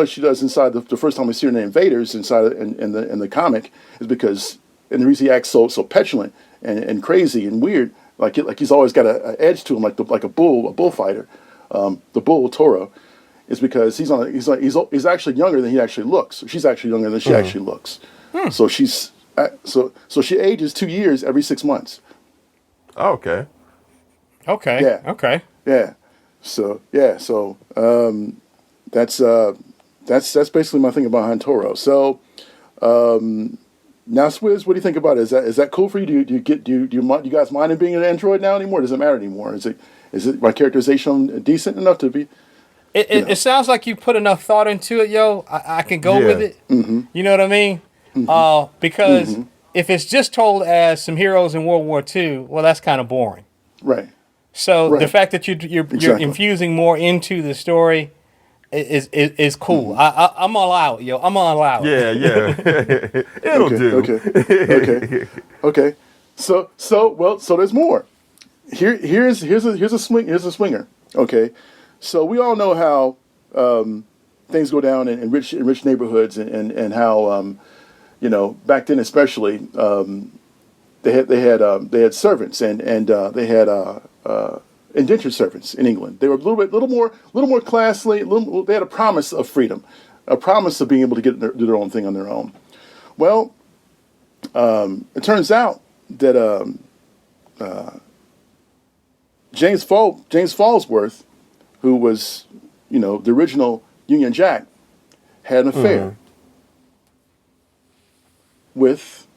she does inside the first time we see her in the Invaders inside in the comic is because, and the reason he acts so petulant and crazy and weird, like he's always got an edge to him, like a bullfighter, the bull Toro, is because he's actually younger than he actually looks. She's actually younger than she actually looks. So she ages 2 years every 6 months. Oh, okay. Okay. Yeah. Okay. Yeah. So that's basically my thing behind Toro. So now, Swizz, what do you think about it? Is that cool for you? Do you guys mind it being an android now anymore? Does it matter anymore? Is it my characterization decent enough to be? It sounds like you put enough thought into it, yo. I can go with it. Mm-hmm. You know what I mean? Because if it's just told as some heroes in World War II, well, that's kind of boring. Right. So the fact that you're infusing more into the story is cool. I'm all out, yo. I'm all out. Yeah. It'll do. Okay. So there's more. Here's a swinger. Okay. So we all know how things go down in rich neighborhoods and how back then especially they had servants and they had indentured servants in England. They were a little more classy. They had a promise of freedom, a promise of being able to do their own thing on their own. Well, it turns out that James Fallsworth, who was the original Union Jack, had an affair with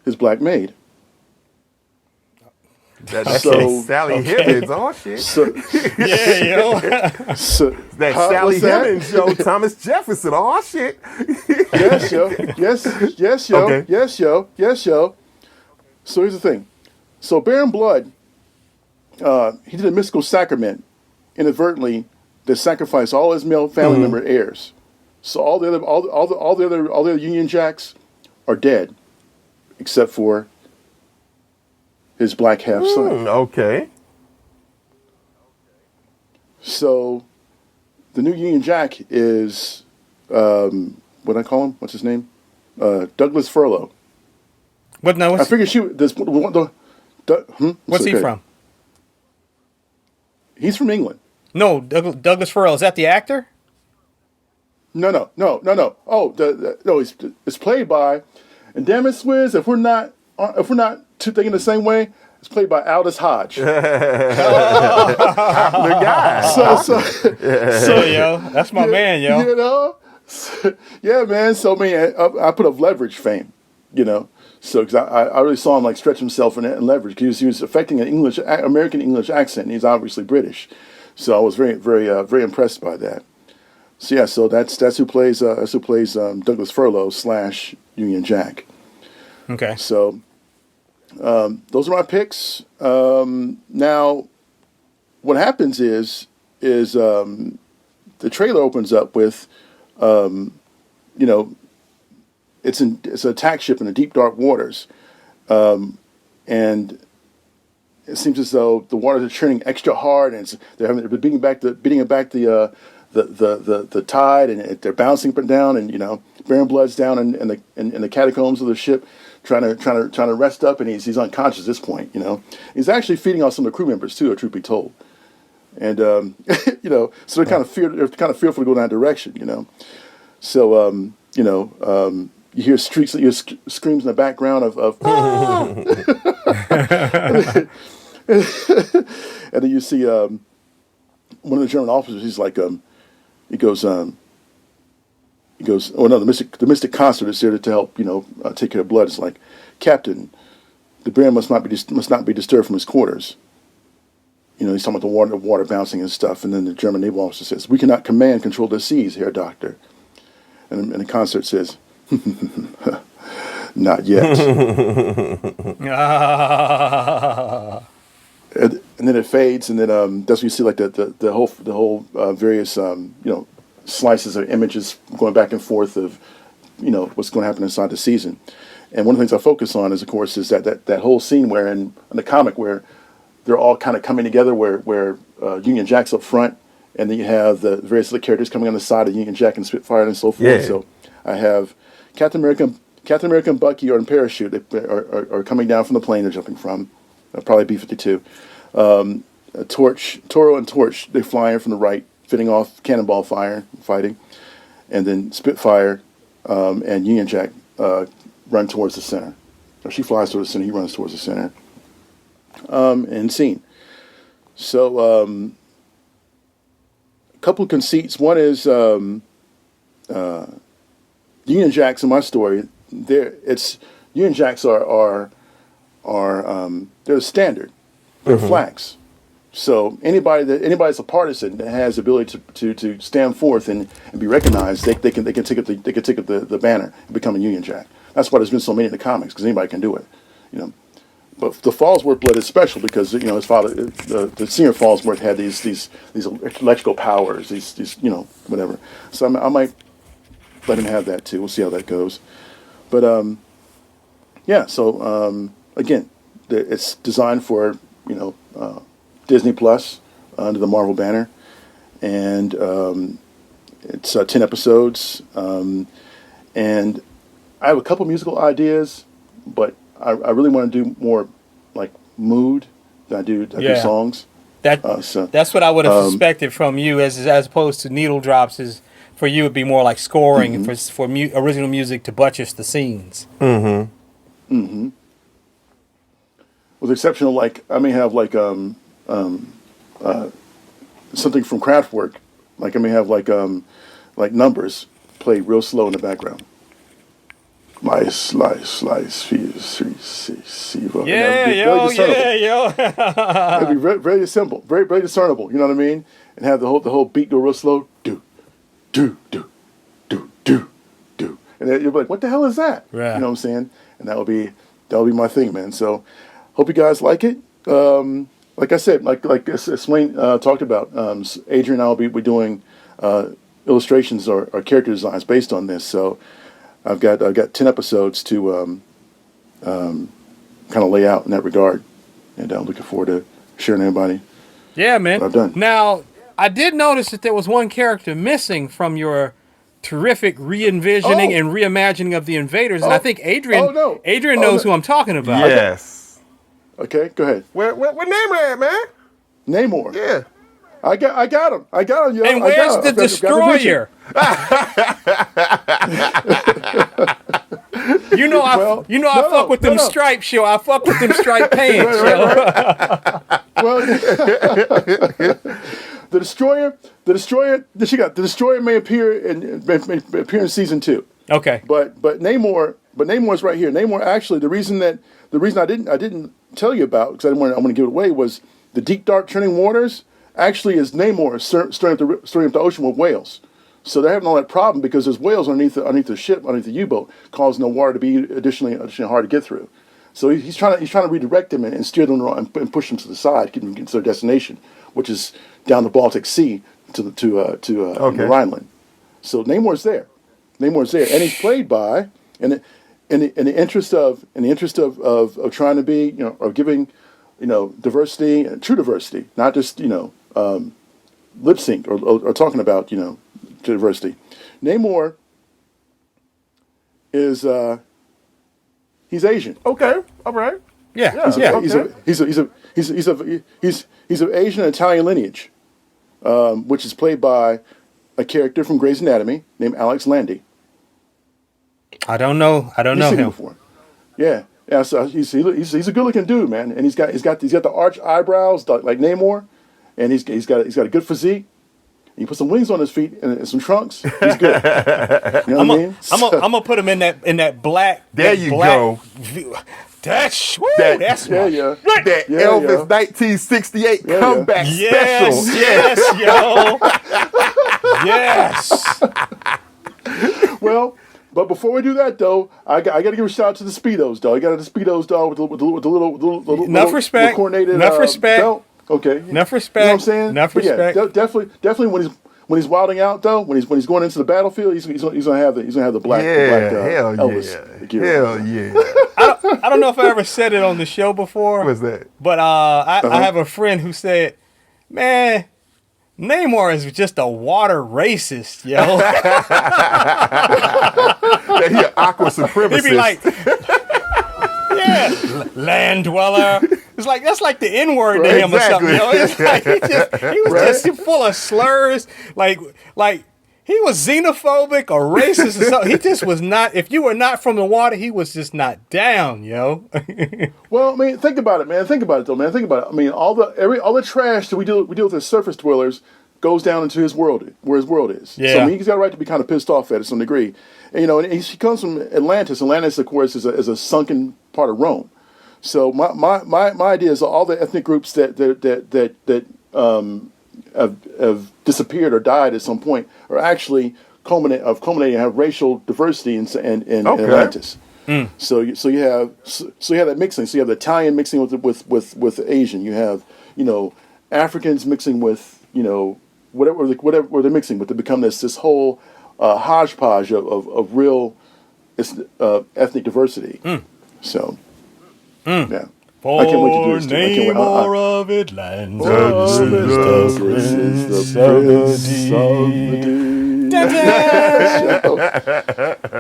his black maid. That's Sally Hemings. Oh shit! Sally Hemings, yo. Thomas Jefferson. Oh shit! Yes, yo. Okay. Yes, yo. So here's the thing. So Baron Blood, he did a mystical sacrament, inadvertently, that sacrificed all his male family member heirs. So all the other Union Jacks are dead, except for his black half son. Okay. So the new Union Jack is what I call him? What's his name? Douglas Furlow. What now? I figured what's he from? He's from England. No, Douglas Furlow. Is that the actor? No. Oh, no. It's played by, and damn it, Swizz, if we're not thinking the same way, it's played by Aldous Hodge. The guy. So yo, that's my man, yo. Yeah, man. So I put up Leverage fame, So because I really saw him stretch himself in Leverage, because he was affecting an American English accent. And he's obviously British, so I was very, very, very impressed by that. So yeah, so that's who plays Douglas Furlow / Union Jack. Okay. So those are my picks. Now, what happens is the trailer opens up with, it's an attack ship in the deep dark waters, and it seems as though the waters are churning extra hard, and they're beating back the tide, and they're bouncing up and down, and Baron Blood's down in the catacombs of the ship, trying to rest up, and he's unconscious at this point. He's actually feeding off some of the crew members too, truth be told, and so they're kind of fearful to go in that direction. So you hear screams in the background of and then you see one of the German officers. He's like, he goes, oh no, the mystic concert is there to help, take care of Blood. It's like, Captain, the Baron must not be disturbed from his quarters. he's talking about the water bouncing and stuff. And then the German naval officer says, "We cannot command control the seas, Herr Doctor." And the consort says, "Not yet." And then it fades, and then that's when you see like the whole various slices of images going back and forth of what's going to happen inside the season. And one of the things I focus on is, of course, is that whole scene where in the comic where they're all kind of coming together, where Union Jack's up front, and then you have the various other characters coming on the side of Union Jack and Spitfire and so forth. Yeah. So I have Captain America and Bucky are in parachute. They are coming down from the plane they're jumping from, probably B-52. Toro and Torch, they fly in from the right, fitting off cannonball fire, fighting. And then Spitfire and Union Jack run towards the center. Or she flies towards the center, he runs towards the center. And scene. So, a couple of conceits. One is Union Jacks in my story. Union Jacks are they're standard. They're flags. So anybody that's a partisan that has the ability to stand forth and be recognized, they can take up the banner and become a Union Jack. That's why there's been so many in the comics, because anybody can do it. But the Fallsworth blood is special because his father, the senior Fallsworth, had these electrical powers, these whatever. So I might let him have that too. We'll see how that goes. But So again, it's designed for Disney Plus under the Marvel banner, and it's 10 episodes. And I have a couple musical ideas, but I really want to do more like mood than I do songs. That's what I would have suspected from you, as opposed to needle drops. Is for you it'd be more like scoring and for original music to buttress the scenes. Mm-hmm. Mm-hmm. With the exception of I may have something from Kraftwerk, I may have numbers played real slow in the background. Slice, fever. Yo. It'd be very, very simple, very, very discernible. You know what I mean? And have the whole beat go real slow. Do. And then you'll be like, what the hell is that? Right. You know what I'm saying? And that'll be my thing, man. So hope you guys like it. Like I said, like Swain talked about, Adrian and I will be doing illustrations or character designs based on this. So I've got 10 episodes to kind of lay out in that regard, and I'm looking forward to sharing everybody. Yeah, man. What I've done. Now, I did notice that there was one character missing from your terrific re-envisioning and reimagining of the Invaders, and I think Adrian knows who I'm talking about. Yes. Okay, go ahead. Where Namor at, man? Namor. Yeah. I got him, yo. And where's the Destroyer? I fuck with them stripes, yo. I fuck with them striped pants, yo. Well, the Destroyer may appear in season 2. Okay. But Namor's right here. Namor actually, the reason I didn't tell you about, because I want to give it away, was the deep dark churning waters actually is Namor stirring up the ocean with whales. So they're having all that problem because there's whales underneath the ship, underneath the U-boat, causing the water to be additionally hard to get through. So he's trying to redirect them and steer them and push them to the side, get them to their destination, which is down the Baltic Sea to the Rhineland. So Namor's there, and he's played by in the interest of trying to be or giving diversity, true diversity, not just lip sync or talking about diversity. Namor is he's Asian. Okay, all right. Yeah. He's of Asian and Italian lineage, which is played by a character from Grey's Anatomy named Alex Landy. I don't know him before. Yeah. So he's a good-looking dude, man, and he's got the arch eyebrows like Namor, and he's got a good physique. You put some wings on his feet and some trunks. He's good. You know what I mean? I'm gonna put him in that black. There you go. That's smart. That Elvis 1968 comeback special. Yes. Well, but before we do that, though, I got to give a shout out to the Speedos, though. You got the Speedos, though, with the little enough respect. Coordinated Enough respect. belt. Okay. Enough respect. You know what I'm saying? Enough But respect. Yeah, definitely when he's wilding out, though, when he's going into the battlefield, he's gonna have the black hell Elvis gear. Hell yeah. I don't know if I ever said it on the show before. What's that? But I have a friend who said, "Man, Namor is just a water racist, yo." That he an aqua supremacist. He'd be like, "Yeah, land dweller." It's like that's like the N-word to him or something. You know? It's like he was just full of slurs, like he was xenophobic or racist or something. He just was not. If you were not from the water, he was just not down, yo. Well, I mean, think about it, man. Think about it, though, man. Think about it. I mean, all the trash that we deal with as surface dwellers goes down into his world, where his world is. Yeah. So I mean, he's got a right to be kind of pissed off at it to some degree. And, you know, and he comes from Atlantis. Atlantis, of course, is a sunken part of Rome. So my idea is all the ethnic groups that have disappeared or died at some point are actually culminating and have racial diversity in Atlantis. Mm. So you have that mixing. So you have the Italian mixing with the Asian. You have, you know, Africans mixing with, you know, whatever they're mixing with to become this whole hodgepodge of real ethnic diversity. Mm. So. Yeah. I can't wait to do this. Namor of Atlantis.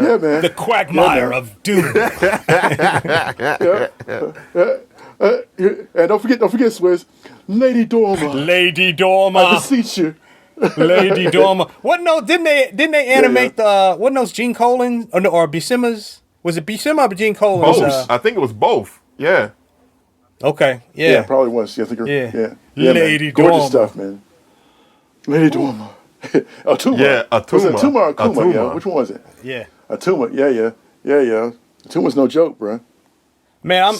Yeah, man. The quagmire of doom. And don't forget, Swizz. Lady Dorma. Lady Dorma. I beseech you. Lady Dorma. What? No, didn't they animate the? What? Those Gene Colan or Buscema's? Was it Buscema or Gene Colan? Both. I think it was both. Yeah. Okay. Yeah. Yeah, probably was. Yeah, I think. Yeah. Yeah, Lady Dorma. Dorma. Gorgeous stuff, man. Lady Dorma. Atuma. Yeah, Atuma. Was it Atuma or Akuma? Atuma. Yeah. Which one was it? Yeah. Atuma. Yeah. Atuma's no joke, bro. Man, I'm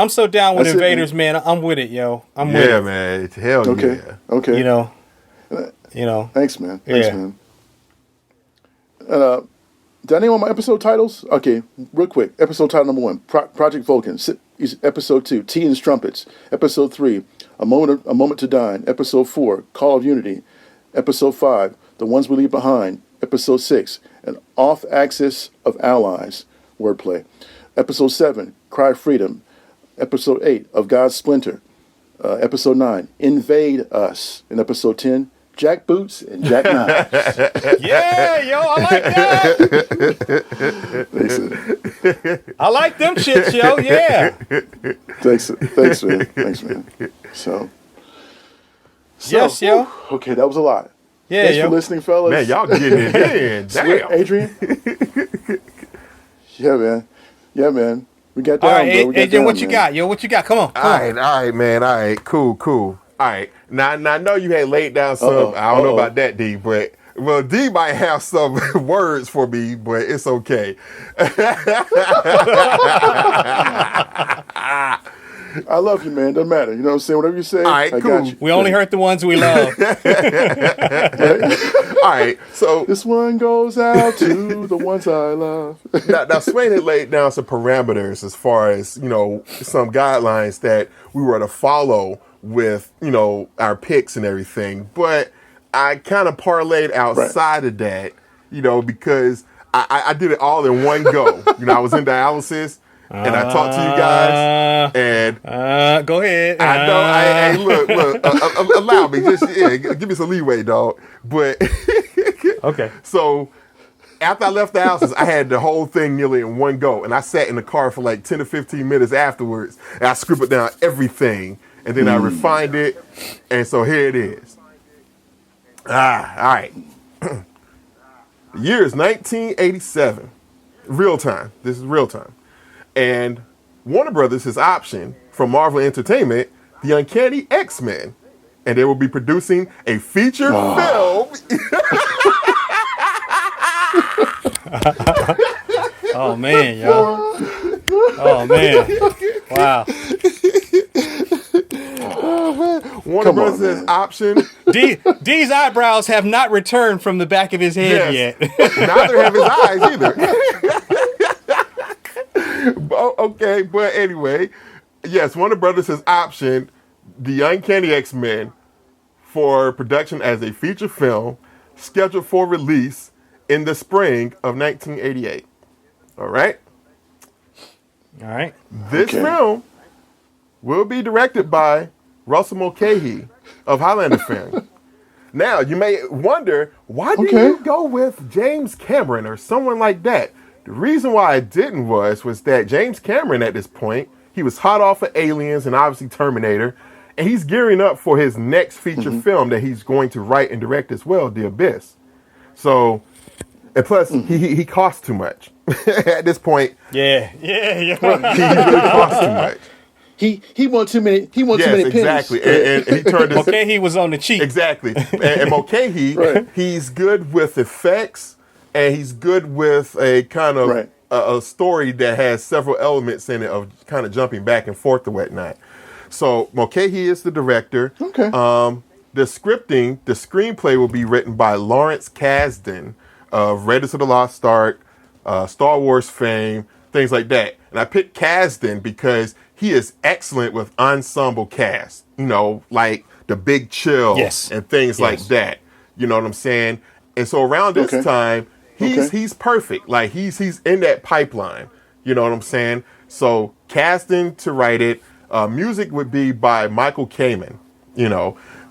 so down with That's Invaders, man. I'm with it, yo. I'm with it. Yeah, man. Hell yeah. Okay. You know. Thanks, man. Yeah. Did I name all my episode titles? Okay, real quick. Episode title number 1, Project Vulcan. Episode 2, Tea and Strumpets. Episode 3, A Moment to Dine. Episode 4, Call of Unity. Episode 5, The Ones We Leave Behind. Episode 6, An Off-Axis of Allies. Wordplay. Episode 7, Cry Freedom. Episode 8, Of God's Splinter. Episode 9, Invade Us. And episode 10, Jack Boots and Jack Knives. Yeah, yo, I like that. I like them shits, yo. Yeah. Thanks, man. So yes, yo. Whew, okay, that was a lot. Yeah, thanks for listening, fellas. Man, y'all getting it in. Damn. Adrian. Yeah, man. We got down, all right, bro. Adrian, what you got, yo? What you got? Come on. All right, man. All right, cool. All right. Now I know you had laid down some. I don't know about that, D, but well, D might have some words for me, but it's okay. I love you, man. Doesn't matter. You know what I'm saying? Whatever you say, all right, I cool. got you. We only hurt the ones we love. All right, so this one goes out to the ones I love. now Swain had laid down some parameters as far as, you know, some guidelines that we were to follow with, you know, our picks and everything. But I kind of parlayed outside of that, you know, because I did it all in one go. You know, I was in dialysis. And I talked to you guys, and go ahead. I know. Look. Allow me. Just give me some leeway, dog. But okay. So after I left the house, I had the whole thing nearly in one go, and I sat in the car for like 10 to 15 minutes afterwards, and I scribbled down everything, and then I refined it, and so here it is. All right. The year is 1987. Real time. This is real time. And Warner Brothers has optioned from Marvel Entertainment the Uncanny X-Men. And they will be producing a feature film. Oh, man, y'all. Oh, man. Wow. Oh, man. Warner Brothers says option. D's eyebrows have not returned from the back of his head yet. Neither have his eyes either. Okay, but anyway, yes, Warner Brothers has optioned the Uncanny X-Men for production as a feature film scheduled for release in the spring of 1988. All right? All right. This film will be directed by Russell Mulcahy of Highlander fame. Now, you may wonder, why did you go with James Cameron or someone like that? The reason why I didn't was that James Cameron at this point, he was hot off of Aliens and obviously Terminator, and he's gearing up for his next feature film that he's going to write and direct as well, The Abyss. So, and plus, he costs too much. At this point. Yeah. He really costs too much. He wants too many. He wants too many exactly. pennies. And he turned his, Mulcahy was on the cheap. Exactly. And Mulcahy, he's good with effects, and he's good with a kind of a story that has several elements in it of kind of jumping back and forth and whatnot. So Mulcahy is the director. Okay. The screenplay will be written by Lawrence Kasdan of Raiders of the Lost Ark, Star Wars fame, things like that. And I picked Kasdan because he is excellent with ensemble cast, like The Big Chill and things like that. You know what I'm saying? And so around this time, he's perfect. Like he's in that pipeline. You know what I'm saying? So Kasdan to write it. Music would be by Michael Kamen.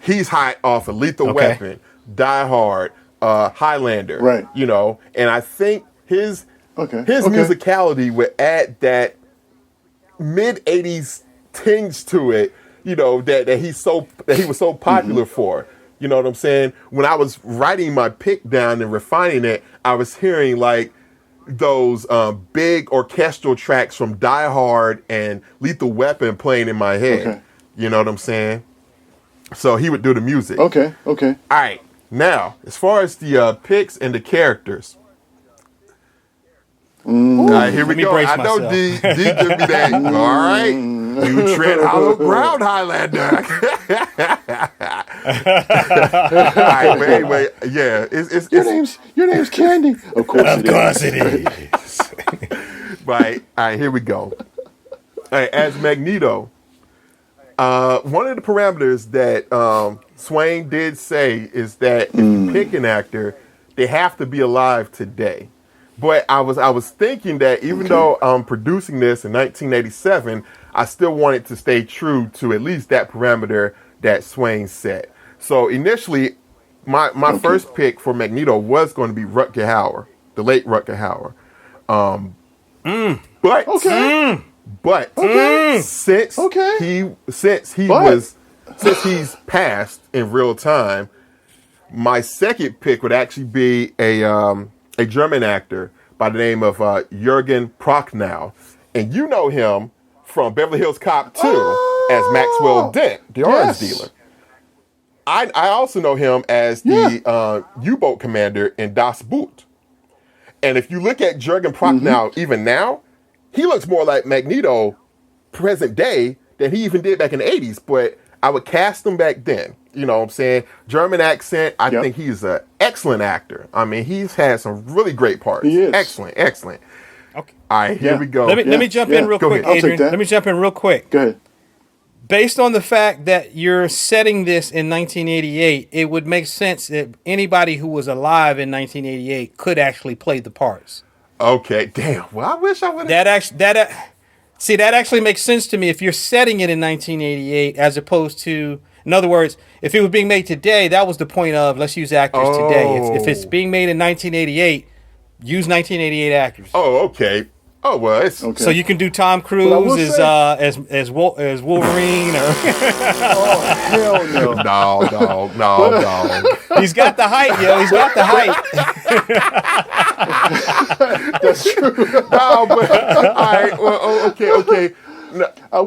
He's hot off of Lethal Weapon, Die Hard, Highlander. Right. And I think his musicality would add that mid-80s tinge to it, that he was so popular for. You know what I'm saying? When I was writing my pick down and refining it, I was hearing like those big orchestral tracks from Die Hard and Lethal Weapon playing in my head. You know what I'm saying? So he would do the music. Okay. All right. Now, as far as the picks and the characters. All right, here we go. I know D give me that. All right. You tread hollow ground, Highlander. All right, but anyway, yeah. Your name's Candy. Of course it is. Right. All right, here we go. All right, as Magneto, one of the parameters that Swain did say is that if you pick an actor, they have to be alive today. But I was thinking that even though I'm producing this in 1987, I still wanted to stay true to at least that parameter that Swain set. So initially, my first pick for Magneto was going to be Rutger Hauer, the late Rutger Hauer. Since he's passed in real time, my second pick would actually be a German actor by the name of Jürgen Prochnow. And you know him from Beverly Hills Cop 2 as Maxwell Dent, the orange dealer. I also know him as the U-boat commander in Das Boot. And if you look at Jürgen Prochnow even now, he looks more like Magneto present day than he even did back in the 80s. But I would cast him back then. You know what I'm saying? German accent. I think he's an excellent actor. I mean, he's had some really great parts. He is. Excellent. Okay. All right, here we go. Let me jump in real quick, Adrian. Let me jump in real quick. Go ahead. Based on the fact that you're setting this in 1988, it would make sense that anybody who was alive in 1988 could actually play the parts. Okay. Damn. Well, I wish I would have. That actually makes sense to me if you're setting it in 1988 as opposed to... In other words, if it was being made today, that was the point of let's use actors today. If it's being made in 1988, use 1988 actors. Oh, okay. Oh well, it's okay. So you can do Tom Cruise as Wolverine or oh hell no. No. He's got the height, yo. He's got the height. That's true. No, but all right. Well, okay. No, I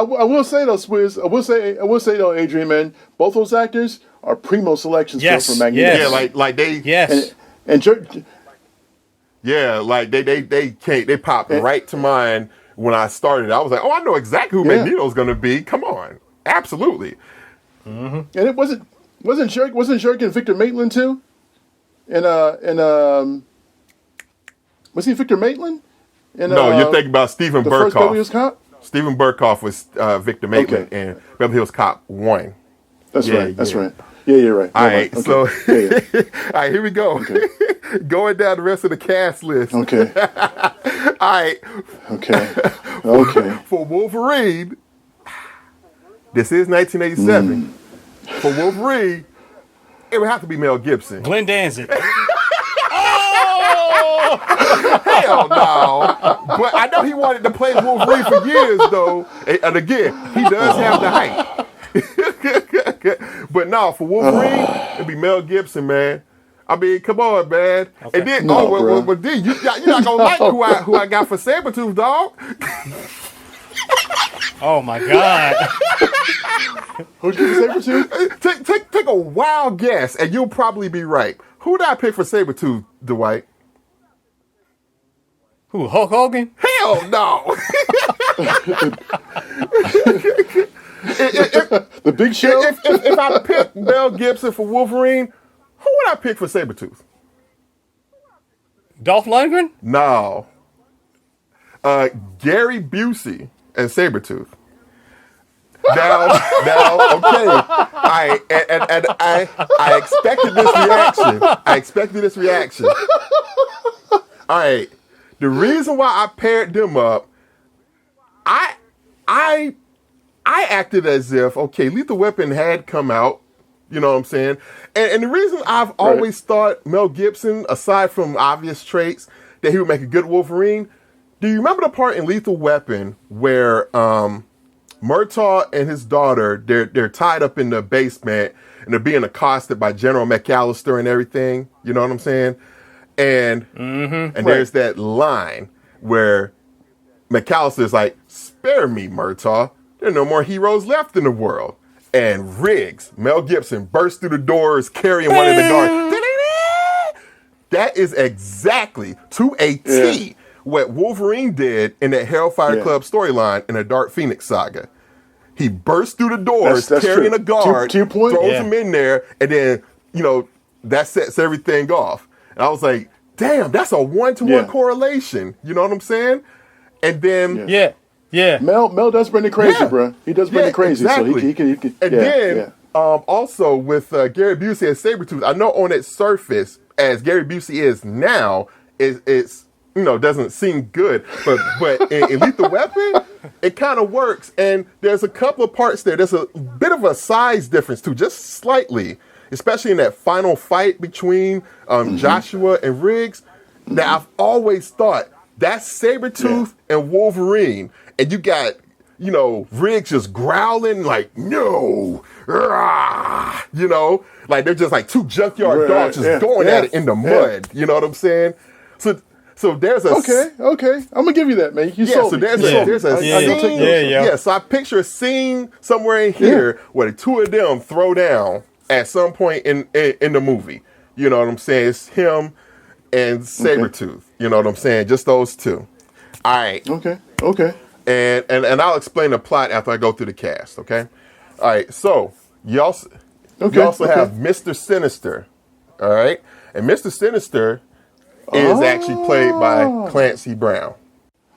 will say though, Swizz. I will say though, Adrian, man, both those actors are primo selections for Magneto. Yeah, like they. Yes. Yeah, like they pop right to mind when I started, I was like, oh, I know exactly who Magneto's going to be. Come on. Absolutely. And it wasn't Shirk and Victor Maitland too? And was he Victor Maitland? No, you're thinking about Stephen the first Burkhoff. Beverly Hills Cop? Stephen Burkhoff was Victor Maitland in Beverly Hills Cop 1. That's right. That's right. Yeah, you're right. All right, okay. so all right, here we go. Okay. Going down the rest of the cast list. Okay. All right. Okay. For Wolverine, this is 1987. For Wolverine, it would have to be Mel Gibson. Glenn Danzig. Hell no. But I know he wanted to play Wolverine for years, though. And again, he does have the height. But no, for Wolverine, it'd be Mel Gibson, man. I mean, come on, man. Okay. And then, no, well, D, you're not gonna like who I got for Sabretooth, dog. Oh my God. Who'd you give Sabretooth? Take a wild guess, and you'll probably be right. Who did I pick for Sabretooth, Dwight? Who, Hulk Hogan? Hell no. The Big Show? If I picked Mel Gibson for Wolverine, who would I pick for Sabretooth? Dolph Lundgren? No. Gary Busey and Sabretooth. Now, okay. And I expected this reaction. All right. The reason why I paired them up, I acted as if, okay, Lethal Weapon had come out, you know what I'm saying? And the reason I've always thought Mel Gibson, aside from obvious traits, that he would make a good Wolverine, do you remember the part in Lethal Weapon where Murtaugh and his daughter, they're tied up in the basement and they're being accosted by General McAllister and everything, you know what I'm saying? And there's that line where McAllister's like, spare me, Murtaugh. There are no more heroes left in the world. And Riggs, Mel Gibson, bursts through the doors carrying one of the guards. That is exactly, to a T, what Wolverine did in that Hellfire Club storyline in the Dark Phoenix saga. He bursts through the doors carrying a guard, to your point, throws him in there, and then, that sets everything off. And I was like, damn, that's a 1-to-1 correlation. You know what I'm saying? And then... Yeah. Mel does bring it crazy, bro. He does bring it crazy. Exactly. So he can and then, also with Gary Busey and Sabretooth, I know on its surface, as Gary Busey is now, it's doesn't seem good. But in Lethal Weapon, it kind of works. And there's a couple of parts there. There's a bit of a size difference, too, just slightly. Especially in that final fight between Joshua and Riggs, that I've always thought that's Sabretooth and Wolverine. And you got, Riggs just growling like, no, rah, like they're just like two junkyard dogs just going at it in the mud. You know what I'm saying? So there's a... Okay. I'm going to give you that, man. You sold me. There's a scene. So I picture a scene somewhere in here where the two of them throw down at some point in the movie. You know what I'm saying? It's him and Sabretooth. You know what I'm saying? Just those two. All right. Okay. And I'll explain the plot after I go through the cast, okay? All right, so you also have Mr. Sinister, all right? And Mr. Sinister is actually played by Clancy Brown.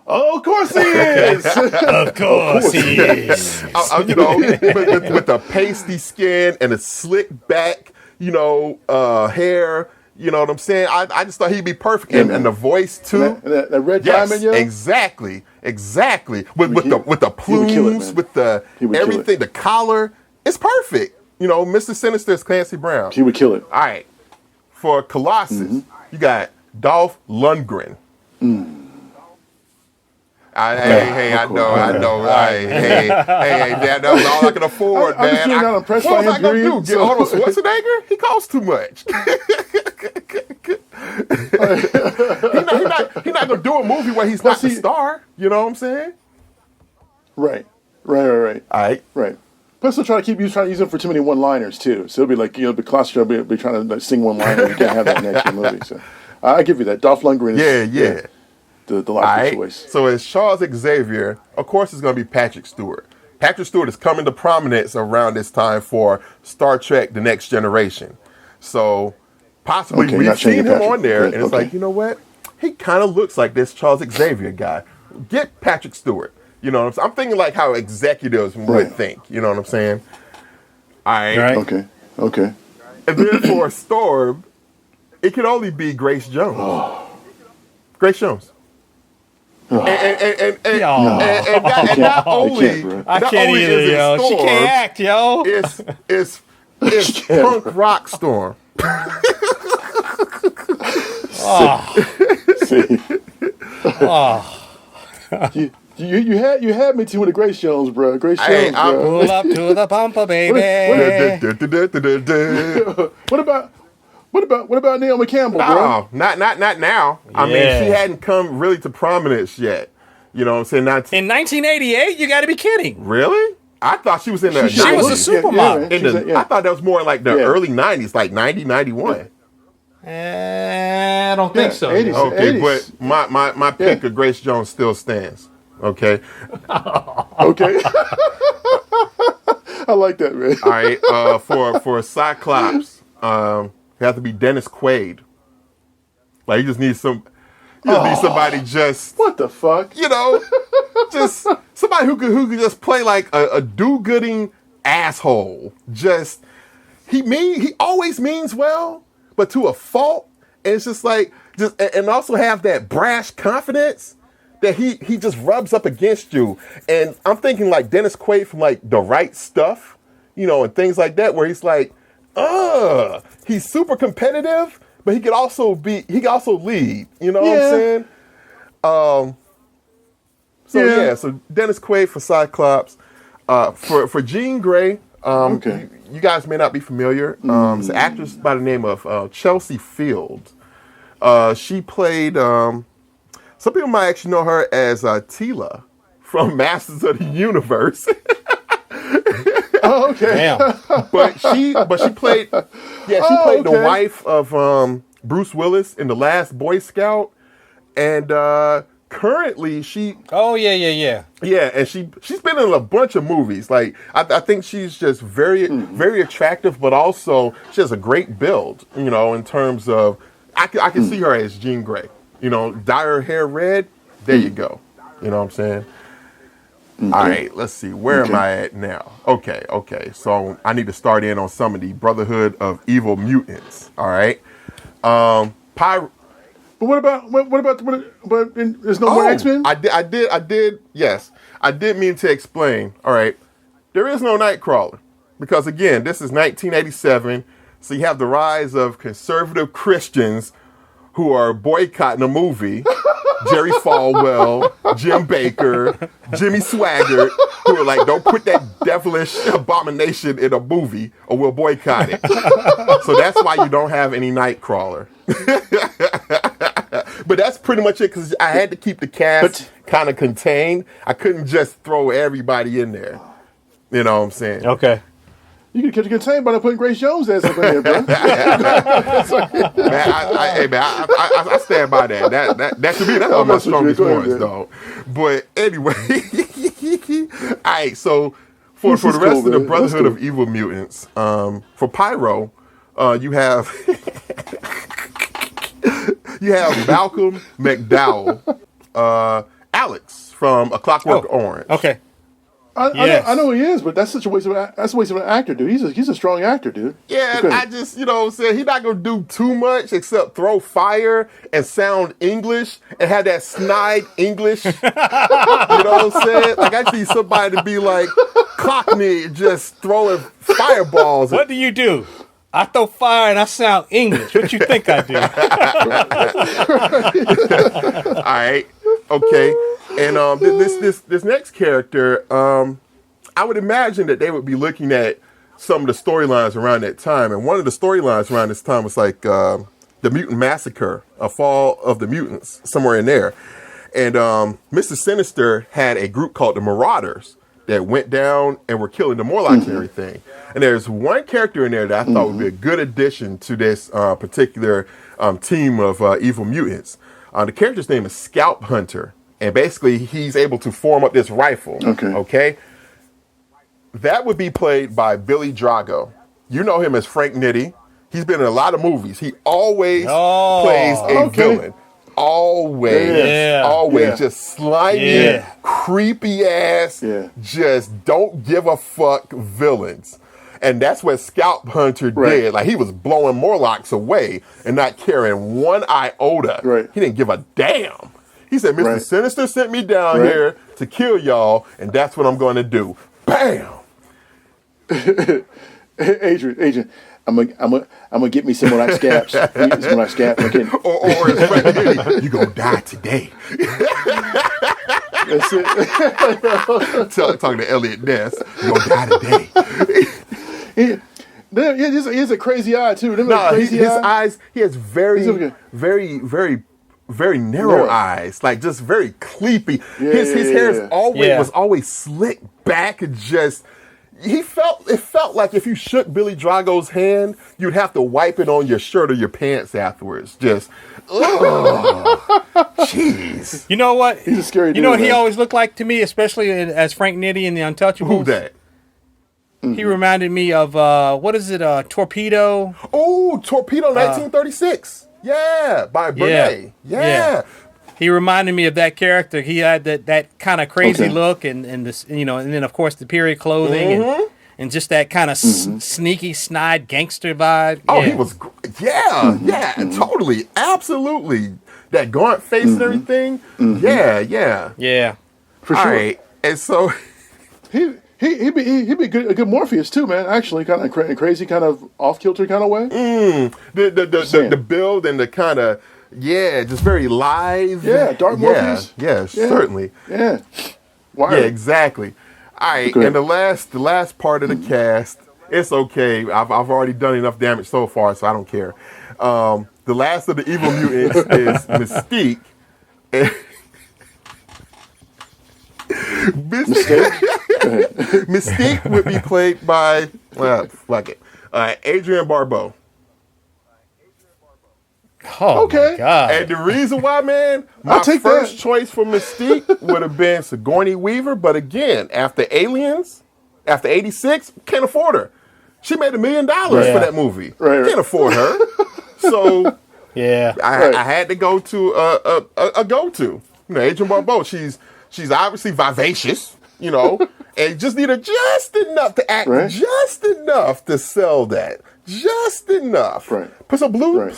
Oh, of course he is. Of course he is. With the pasty skin and a slick back, hair. You know what I'm saying? I just thought he'd be perfect. And the voice, too. And that red diamond, Exactly. With the plumes, with the everything, the collar. It's perfect. Mr. Sinister is Clancy Brown. He would kill it. All right. For Colossus, you got Dolph Lundgren. I know. Hey, that was all I can afford, man. I'm just not impressed by him. What was I going to do? Get Arnold Schwarzenegger? He costs too much. He's not going to do a movie where he's not the star. You know what I'm saying? Right. All right. Right. Plus, they'll try to use him for too many one-liners, too. So it'll be like, the Colossus will be trying to sing one-liner. You can't have that in the actual movie. So I give you that. Dolph Lundgren is... Yeah. the logical choice. So as Charles Xavier, of course, it's going to be Patrick Stewart. Patrick Stewart is coming to prominence around this time for Star Trek: The Next Generation. So possibly we've seen him on there, and it's like, you know what? He kind of looks like this Charles Xavier guy. Get Patrick Stewart. You know what I'm saying? I'm thinking like how executives would think. You know what I'm saying? All right. Okay. And then for Storm, it could only be Grace Jones. Grace Jones. And not only is it Storm, she can't act, yo. It's punk rock Storm. You had me too with the Grace Jones, bro. Grace Jones, pull up to the bumper, baby. What about Naomi Campbell, bro? Not now. Yeah. I mean, she hadn't come really to prominence yet. You know what I'm saying? In 1988, you got to be kidding. Really? I thought she was in the. She was a supermodel. I thought that was more like the early 90s, like 90, 91. I don't think so. 80s, okay, 80s. But my pick of Grace Jones still stands. Okay. Okay. I like that, man. All right. For Cyclops, you have to be Dennis Quaid. Like you just need somebody just. What the fuck? You know, just somebody who could just play like a do-gooding asshole. Just he always means well, but to a fault. And it's just like and also have that brash confidence that he just rubs up against you. And I'm thinking like Dennis Quaid from like The Right Stuff, you know, and things like that, where he's like, he's super competitive, but he could also lead. You know what I'm saying? So Dennis Quaid for Cyclops. For Jean Grey, you guys may not be familiar. It's an actress by the name of Chelsea Field. She played, some people might actually know her as Tila from Masters of the Universe. Oh, okay. Damn. But she played the wife of Bruce Willis in The Last Boy Scout, and currently she. Oh yeah. Yeah, and she's been in a bunch of movies. Like I think she's just very attractive, but also she has a great build. You know, in terms of I can see her as Jean Grey. You know, dye her hair red. There you go. You know what I'm saying? Okay. All right, let's see. Where am I at now? Okay. So I need to start in on some of the Brotherhood of Evil Mutants. All right. But what about there's no more X-Men? I did. Yes, I did mean to explain. All right, there is no Nightcrawler because again, this is 1987. So you have the rise of conservative Christians who are boycotting a movie. Jerry Falwell, Jim Baker, Jimmy Swaggart, who are like, don't put that devilish abomination in a movie or we'll boycott it. So that's why you don't have any Nightcrawler. But that's pretty much it because I had to keep the cast kind of contained. I couldn't just throw everybody in there. You know what I'm saying? Okay. You can keep it contained by not putting Grace Jones as up in there, bro. I stand by that. That should be one of my strongest ones, though. But anyway, all right. So for the rest of the Brotherhood of Evil Mutants, for Pyro, you have Malcolm McDowell, Alex from A Clockwork Orange. Okay. I know he is, but that's a waste of an actor, dude. He's a strong actor, dude. Yeah, I just, you know what I'm saying, he's not going to do too much except throw fire and sound English and have that snide English. You know what I'm saying? Like, I see somebody to be like Cockney just throwing fireballs. What do you do? I throw fire and I sound English. What you think I do? All right. Okay. And this next character, I would imagine that they would be looking at some of the storylines around that time. And one of the storylines around this time was like the Mutant Massacre, A Fall of the Mutants, somewhere in there. And Mr. Sinister had a group called the Marauders that went down and were killing the Morlocks and everything. And there's one character in there that I thought would be a good addition to this particular team of evil mutants. The character's name is Scalp Hunter, and basically he's able to form up this rifle. Okay. That would be played by Billy Drago. You know him as Frank Nitti. He's been in a lot of movies. He always plays a villain. Always. Just slimy, creepy ass, just don't give a fuck villains. And that's what Scalp Hunter did. Like, he was blowing Morlocks away and not caring one iota. He didn't give a damn. He said, Mr. Sinister sent me down here to kill y'all, and that's what I'm going to do. Bam! Adrian, I'm gonna get me some more like scabs. Or as Frank Nitti, you gonna die today. That's it. Talking to Elliot Ness, you gonna die today. He has a crazy eye too. His eyes. He has very narrow eyes, like just very creepy. His hair is was always slicked back and just. It felt like if you shook Billy Drago's hand, you'd have to wipe it on your shirt or your pants afterwards. Just, jeez. You know what? He's a scary dude. You know what he always looked like to me, especially as Frank Nitti in The Untouchables? Who that? He reminded me of, Torpedo? Oh, Torpedo 1936. Yeah, by Burnett. Yeah. He reminded me of that character. He had that kind of crazy look and this, and then of course the period clothing and just that kind of sneaky, snide gangster vibe. Oh, he was, totally, absolutely. That gaunt face and everything. Yeah. For sure. All right, and so he'd be a good Morpheus too, man. Actually, kind of crazy, kind of off kilter kind of way. The build and the kind of. Yeah, just very live. Yeah, Dark Morpheus. Yeah, certainly. Yeah. Yeah, exactly. All right, and the last part of the cast, it's okay. I've already done enough damage so far, so I don't care. The last of the evil mutants is Mystique. Mystique would be played by Adrienne Barbeau. Oh, my God. And the reason why, man, my first choice for Mystique would have been Sigourney Weaver. But again, after Aliens, after 86, can't afford her. She made $1 million for that movie. Can't afford her. So I had to go to a go-to. Adrienne Barbeau, she's obviously vivacious, and just needed just enough to act, just enough to sell that. Just enough. Put some blue...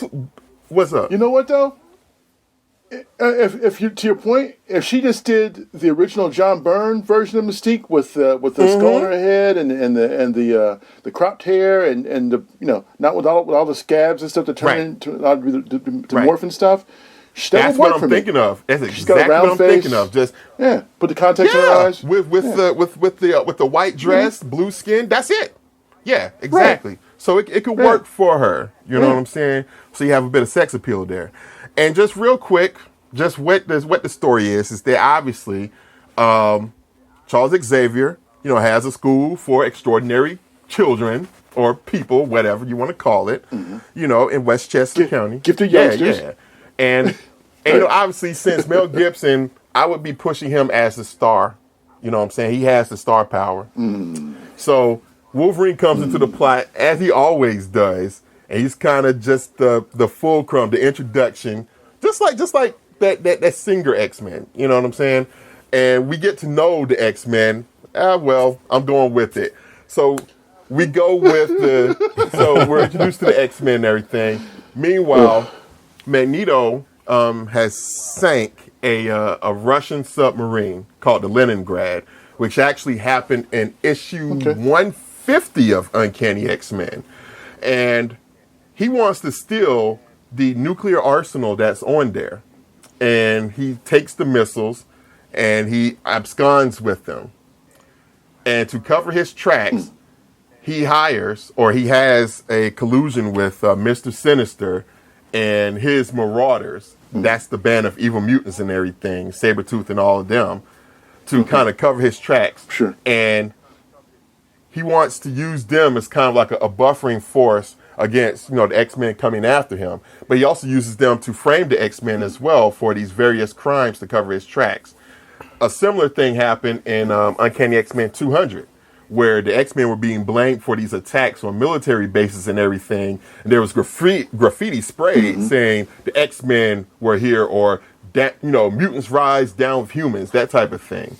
What's up? You know what though? If you, to your point, if she just did the original John Byrne version of Mystique with the skull on her head and the cropped hair and the not with all the scabs and stuff to turn into to morph and stuff. That's what I'm thinking of. That's exactly what I'm thinking of. Just put the context in her eyes with the white dress, blue skin. That's it. Yeah, exactly. So it could work for her. You know what I'm saying? So you have a bit of sex appeal there. And just real quick, just what the story is that obviously Charles Xavier, has a school for extraordinary children or people, whatever you want to call it, in Westchester County. Gifted youngsters. Yeah. And obviously since Mel Gibson, I would be pushing him as the star. You know what I'm saying? He has the star power. So Wolverine comes into the plot as he always does, and he's kind of just the fulcrum, the introduction, just like that Singer X-Men. You know what I'm saying? And we get to know the X-Men. I'm going with it. So we go with so we're introduced to the X-Men and everything. Meanwhile, Magneto has sank a Russian submarine called the Leningrad, which actually happened in issue 150 of Uncanny X-Men. And he wants to steal the nuclear arsenal that's on there. And he takes the missiles and he absconds with them. And to cover his tracks, he has a collusion with Mr. Sinister and his Marauders. That's the band of evil mutants and everything, Sabretooth and all of them, to kind of cover his tracks. Sure. And he wants to use them as kind of like a buffering force against, the X-Men coming after him. But he also uses them to frame the X-Men as well for these various crimes to cover his tracks. A similar thing happened in Uncanny X-Men 200, where the X-Men were being blamed for these attacks on military bases and everything. And there was graffiti sprayed saying the X-Men were here, or that, mutants rise, down with humans, that type of thing.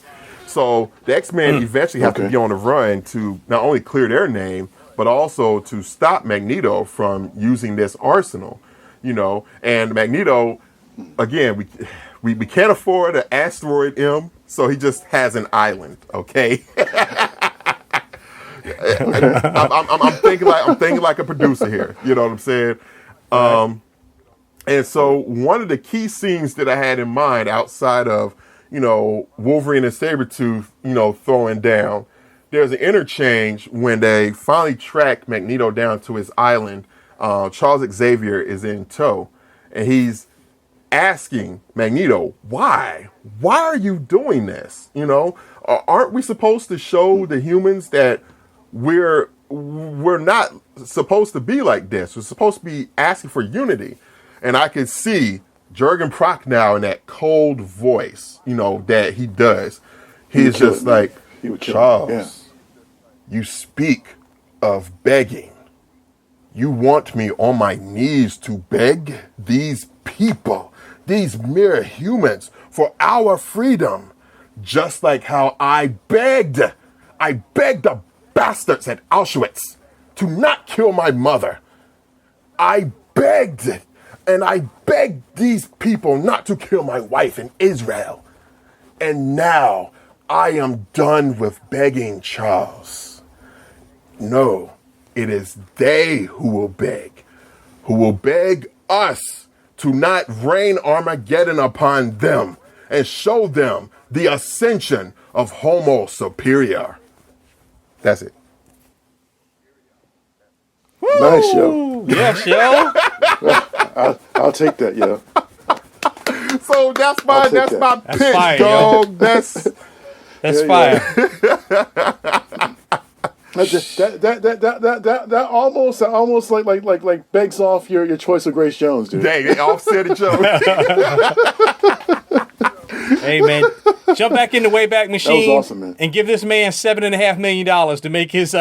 So the X-Men eventually have to be on the run to not only clear their name, but also to stop Magneto from using this arsenal, And Magneto, again, we can't afford an asteroid M, so he just has an island, okay? I'm thinking like a producer here. You know what I'm saying? And so one of the key scenes that I had in mind, outside of Wolverine and Sabretooth, throwing down, there's an interchange when they finally track Magneto down to his island. Charles Xavier is in tow, and he's asking Magneto, why are you doing this? Aren't we supposed to show the humans that we're not supposed to be like this? We're supposed to be asking for unity. And I could see Jurgen Prochnow in that cold voice, that he does. He's just like, Charles, you speak of begging. You want me on my knees to beg these people, these mere humans, for our freedom, just like how I begged the bastards at Auschwitz to not kill my mother. I begged, and I begged these people not to kill my wife in Israel. And now I am done with begging, Charles. No, it is they who will beg us to not rain Armageddon upon them and show them the ascension of Homo Superior. That's it. Nice, yo. Yes, yo. I'll take that, yo. So that's my pitch, fire, dog. That's fire. That almost like begs off your choice of Grace Jones, dude. Dang, they offset each other. Hey, man, jump back in the Wayback Machine. That was awesome, man. And give this man $7.5 million to make his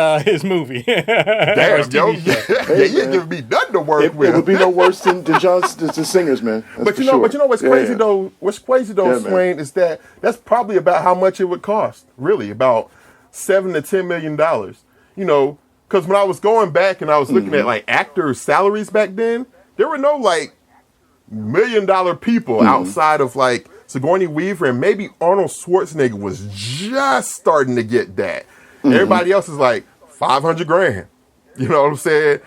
movie. Damn, yo. You ain't giving me nothing to work with. It would be no worse than the Singers, man. But you know what's crazy though? What's crazy though, Swain, is that that's probably about how much it would cost. Really, about $7 to $10 million. Because when I was going back and I was looking at like actors' salaries back then, there were no like $1 million people outside of like Sigourney Weaver, and maybe Arnold Schwarzenegger was just starting to get that. Everybody else is like $500,000. You know what I'm saying?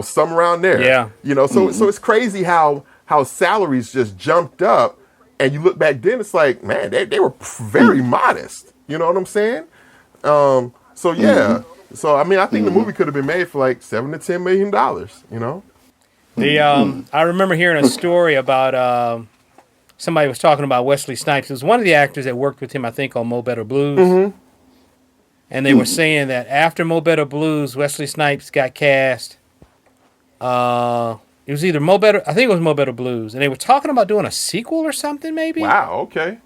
Some around there. Yeah. So it's crazy how salaries just jumped up, and you look back then, it's like, man, they were very modest. You know what I'm saying? So yeah. So I mean, I think the movie could have been made for like $7 to $10 million. I remember hearing a story about somebody was talking about Wesley Snipes. It was one of the actors that worked with him, I think, on Mo Better Blues. And they were saying that after Mo Better Blues, Wesley Snipes got cast. It was either Mo Better, I think it was Mo Better Blues, and they were talking about doing a sequel or something, maybe. Wow. Okay.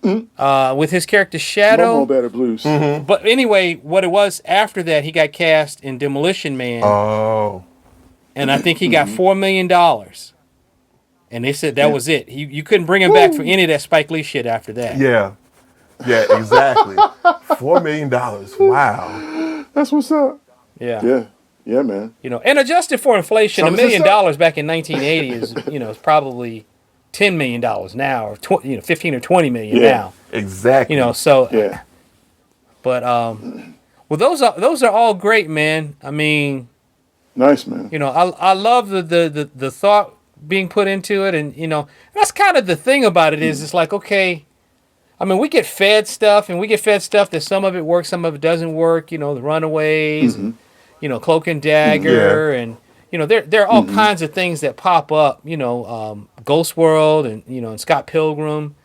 With his character Shadow. Mo Better Blues. But anyway, what it was after that, he got cast in Demolition Man. Oh. And I think he got $4 million. And they said that was it. You couldn't bring him back for any of that Spike Lee shit after that. Yeah. Yeah, exactly. $4 million. Wow. That's what's up. Yeah. Yeah, man. And adjusted for inflation, $1 million back in 1980 is, is probably $10 million now, or 15 or 20 million now. Exactly. So But well, those are all great, man. I mean, nice, man. I love the thought being put into it, and that's kind of the thing about it is it's like, okay, I mean, we get fed stuff that some of it works, some of it doesn't work. The Runaways, and, Cloak and Dagger, and there are all kinds of things that pop up. Ghost World, and Scott Pilgrim.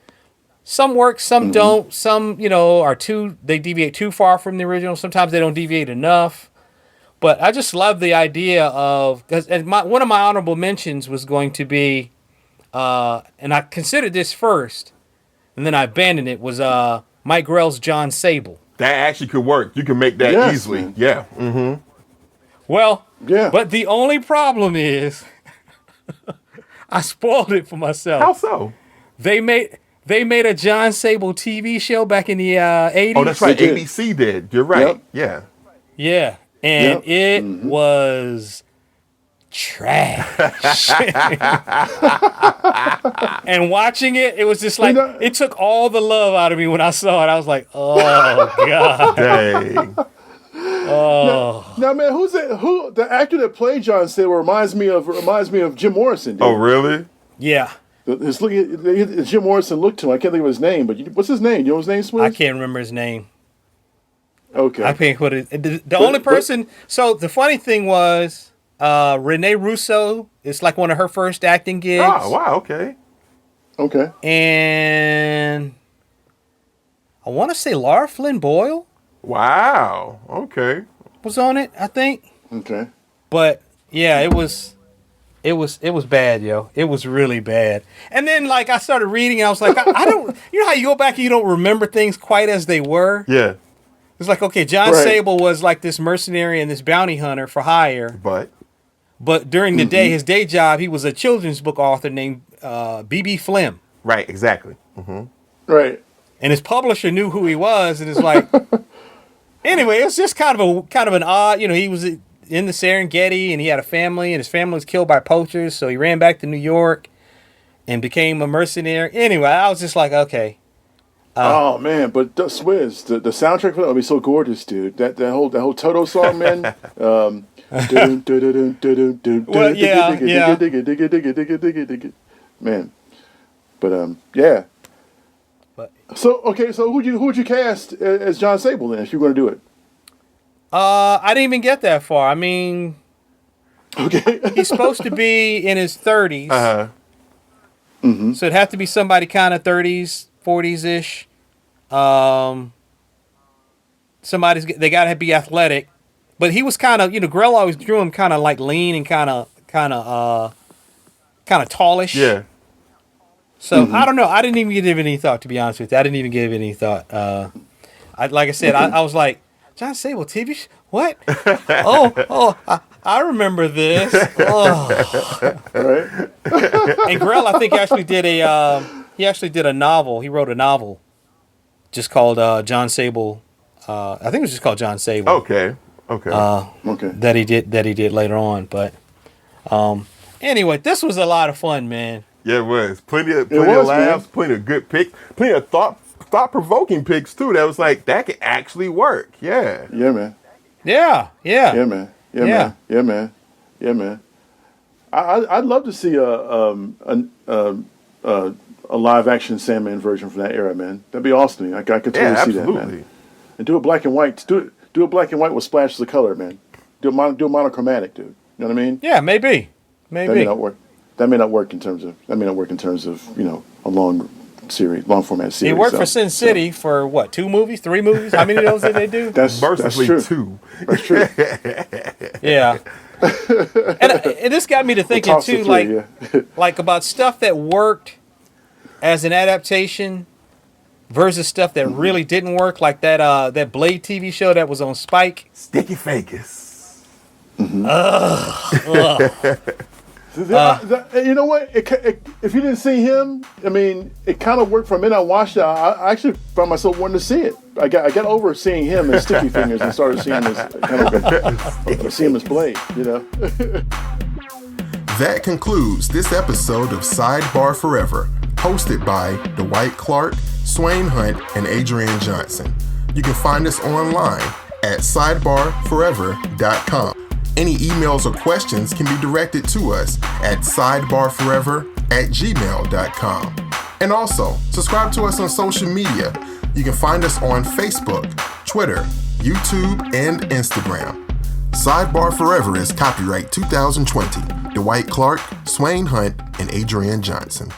Some work, some don't. Some they deviate too far from the original. Sometimes they don't deviate enough. But I just love the idea of, because one of my honorable mentions was going to be, and I considered this first, and then I abandoned it, was Mike Grell's John Sable. That actually could work. You can make that easily. Man. Yeah. Mm-hmm. Well, but the only problem is I spoiled it for myself. How so? They made a John Sable TV show back in the 80s. Oh, that's right. ABC did. You're right. Yep. Yeah. And it was trash. And watching it, it was just like, it took all the love out of me when I saw it. I was like, oh, God. Dang. Oh. Now, man, who the actor that played John Sable reminds me of Jim Morrison, dude. Oh, really? Yeah. Jim Morrison looked to him. I can't think of his name, but what's his name? You know his name, Swizz? I can't remember his name. Okay. I think the only person. So the funny thing was, Renee Russo. It's like one of her first acting gigs. Oh wow! Okay. And I want to say Laura Flynn Boyle. Wow. Okay. Was on it, I think. Okay. But yeah, it was bad, yo. It was really bad. And then like I started reading, and I was like, I don't. You know how you go back and you don't remember things quite as they were. Yeah. It's like, okay, John Sable was like this mercenary and this bounty hunter for hire. But during the day, his day job, he was a children's book author named B.B. Flim. Right, exactly. Mm-hmm. Right. And his publisher knew who he was, and it's like, anyway, it was just kind of an odd, he was in the Serengeti, and he had a family, and his family was killed by poachers, so he ran back to New York and became a mercenary. Anyway, I was just like, okay. Oh man, but Swizz, the soundtrack for that would be so gorgeous, dude. That whole Toto song, man. Well, yeah. Man, but yeah. So who would you cast as John Sable then if you were going to do it? I didn't even get that far. I mean, okay, he's supposed to be in his 30s. Uh-huh. Mm-hmm. So it'd have to be somebody kind of 30s, 40s-ish. They got to be athletic. But he was kind of, Grell always drew him kind of like lean and kind of tallish. Yeah. So I don't know. I didn't even give any thought, to be honest with you. I didn't even give any thought. Like I said, I was like, John Sable TV what? I remember this. Oh. Right. And Grell, I think, actually did a novel. He wrote a novel just called John Sable. I think it was just called John Sable. Okay. That he did later on. But anyway, this was a lot of fun, man. Yeah, it was. Plenty of laughs, man. Plenty of good picks, plenty of thought-provoking picks too. That was like, that could actually work. Yeah. Yeah, man. Yeah. Yeah, man. Yeah, man. I'd love to see a live-action Sandman version from that era, man. That'd be awesome. I could totally see that, man. And do it black and white. Do it black and white with splashes of color, man. Do it monochromatic, dude. You know what I mean? Yeah, maybe. That may not work. That may not work in terms of a long format series. He worked for Sin City for what? 2 movies, 3 movies? How many of those did they do? That's true. That's true. Yeah. And this got me to thinking too, like about stuff that worked as an adaptation versus stuff that really didn't work, like that Blade TV show that was on Spike. Sticky Fingers. You know what? If you didn't see him, I mean, it kind of worked for a minute. I watched it. I actually found myself wanting to see it. I got over seeing him as Sticky Fingers and started seeing him as see him as Blade. That concludes this episode of Sidebar Forever, hosted by Dwight Clarke, Swain Hunt, and Adrian Johnson. You can find us online at sidebarforever.com. Any emails or questions can be directed to us at sidebarforever@gmail.com. And also, subscribe to us on social media. You can find us on Facebook, Twitter, YouTube, and Instagram. Sidebar Forever is copyright 2020. Dwight Clarke, Swain Hunt, and Adrian Johnson.